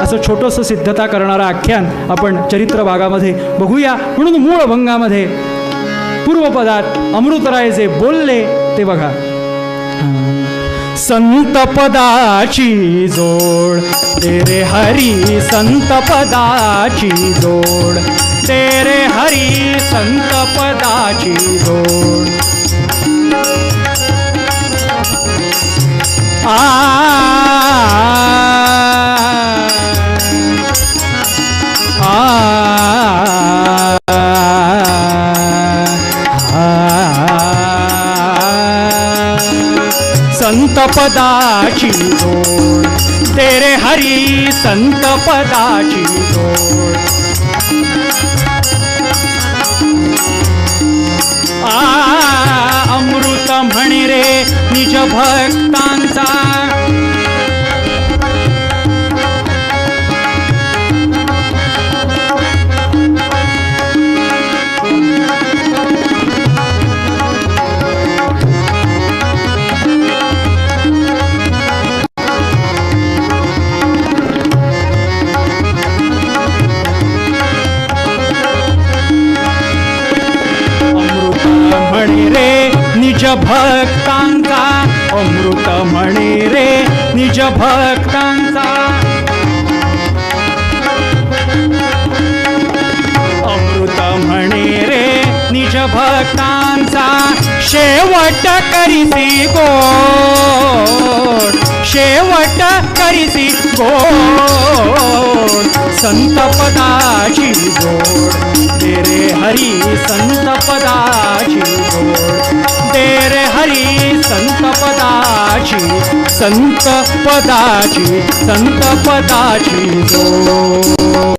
असं छोटंसं सिद्धता करणारं आख्यान आपण चरित्र भागामध्ये बघूया. म्हणून मूळ भंगामध्ये पूर्वपदात अमृतराय जे बोलले ते बघा. संत पदाची जोड दे रे हरी, संत पदाची जोड दे रे हरी, संत पदाची जोड. संत पदाची जोड दे रे हरी, संत पदाची जोड. अमृत म्हणे रे निज भक्तांचा, म्हणे रे निज भक्तांचा, अमृत म्हणे रे निज भक्तांचा. अमृत म्हणे रे निज भक्तांचा, शेवट करीसी गोड, शेवट करीसी गोड. संत पदाची जोड दे रे हरी, संत पदाची जोड दे रे हरी, संत पदाची, संत पदाची, संत पदाची जोड.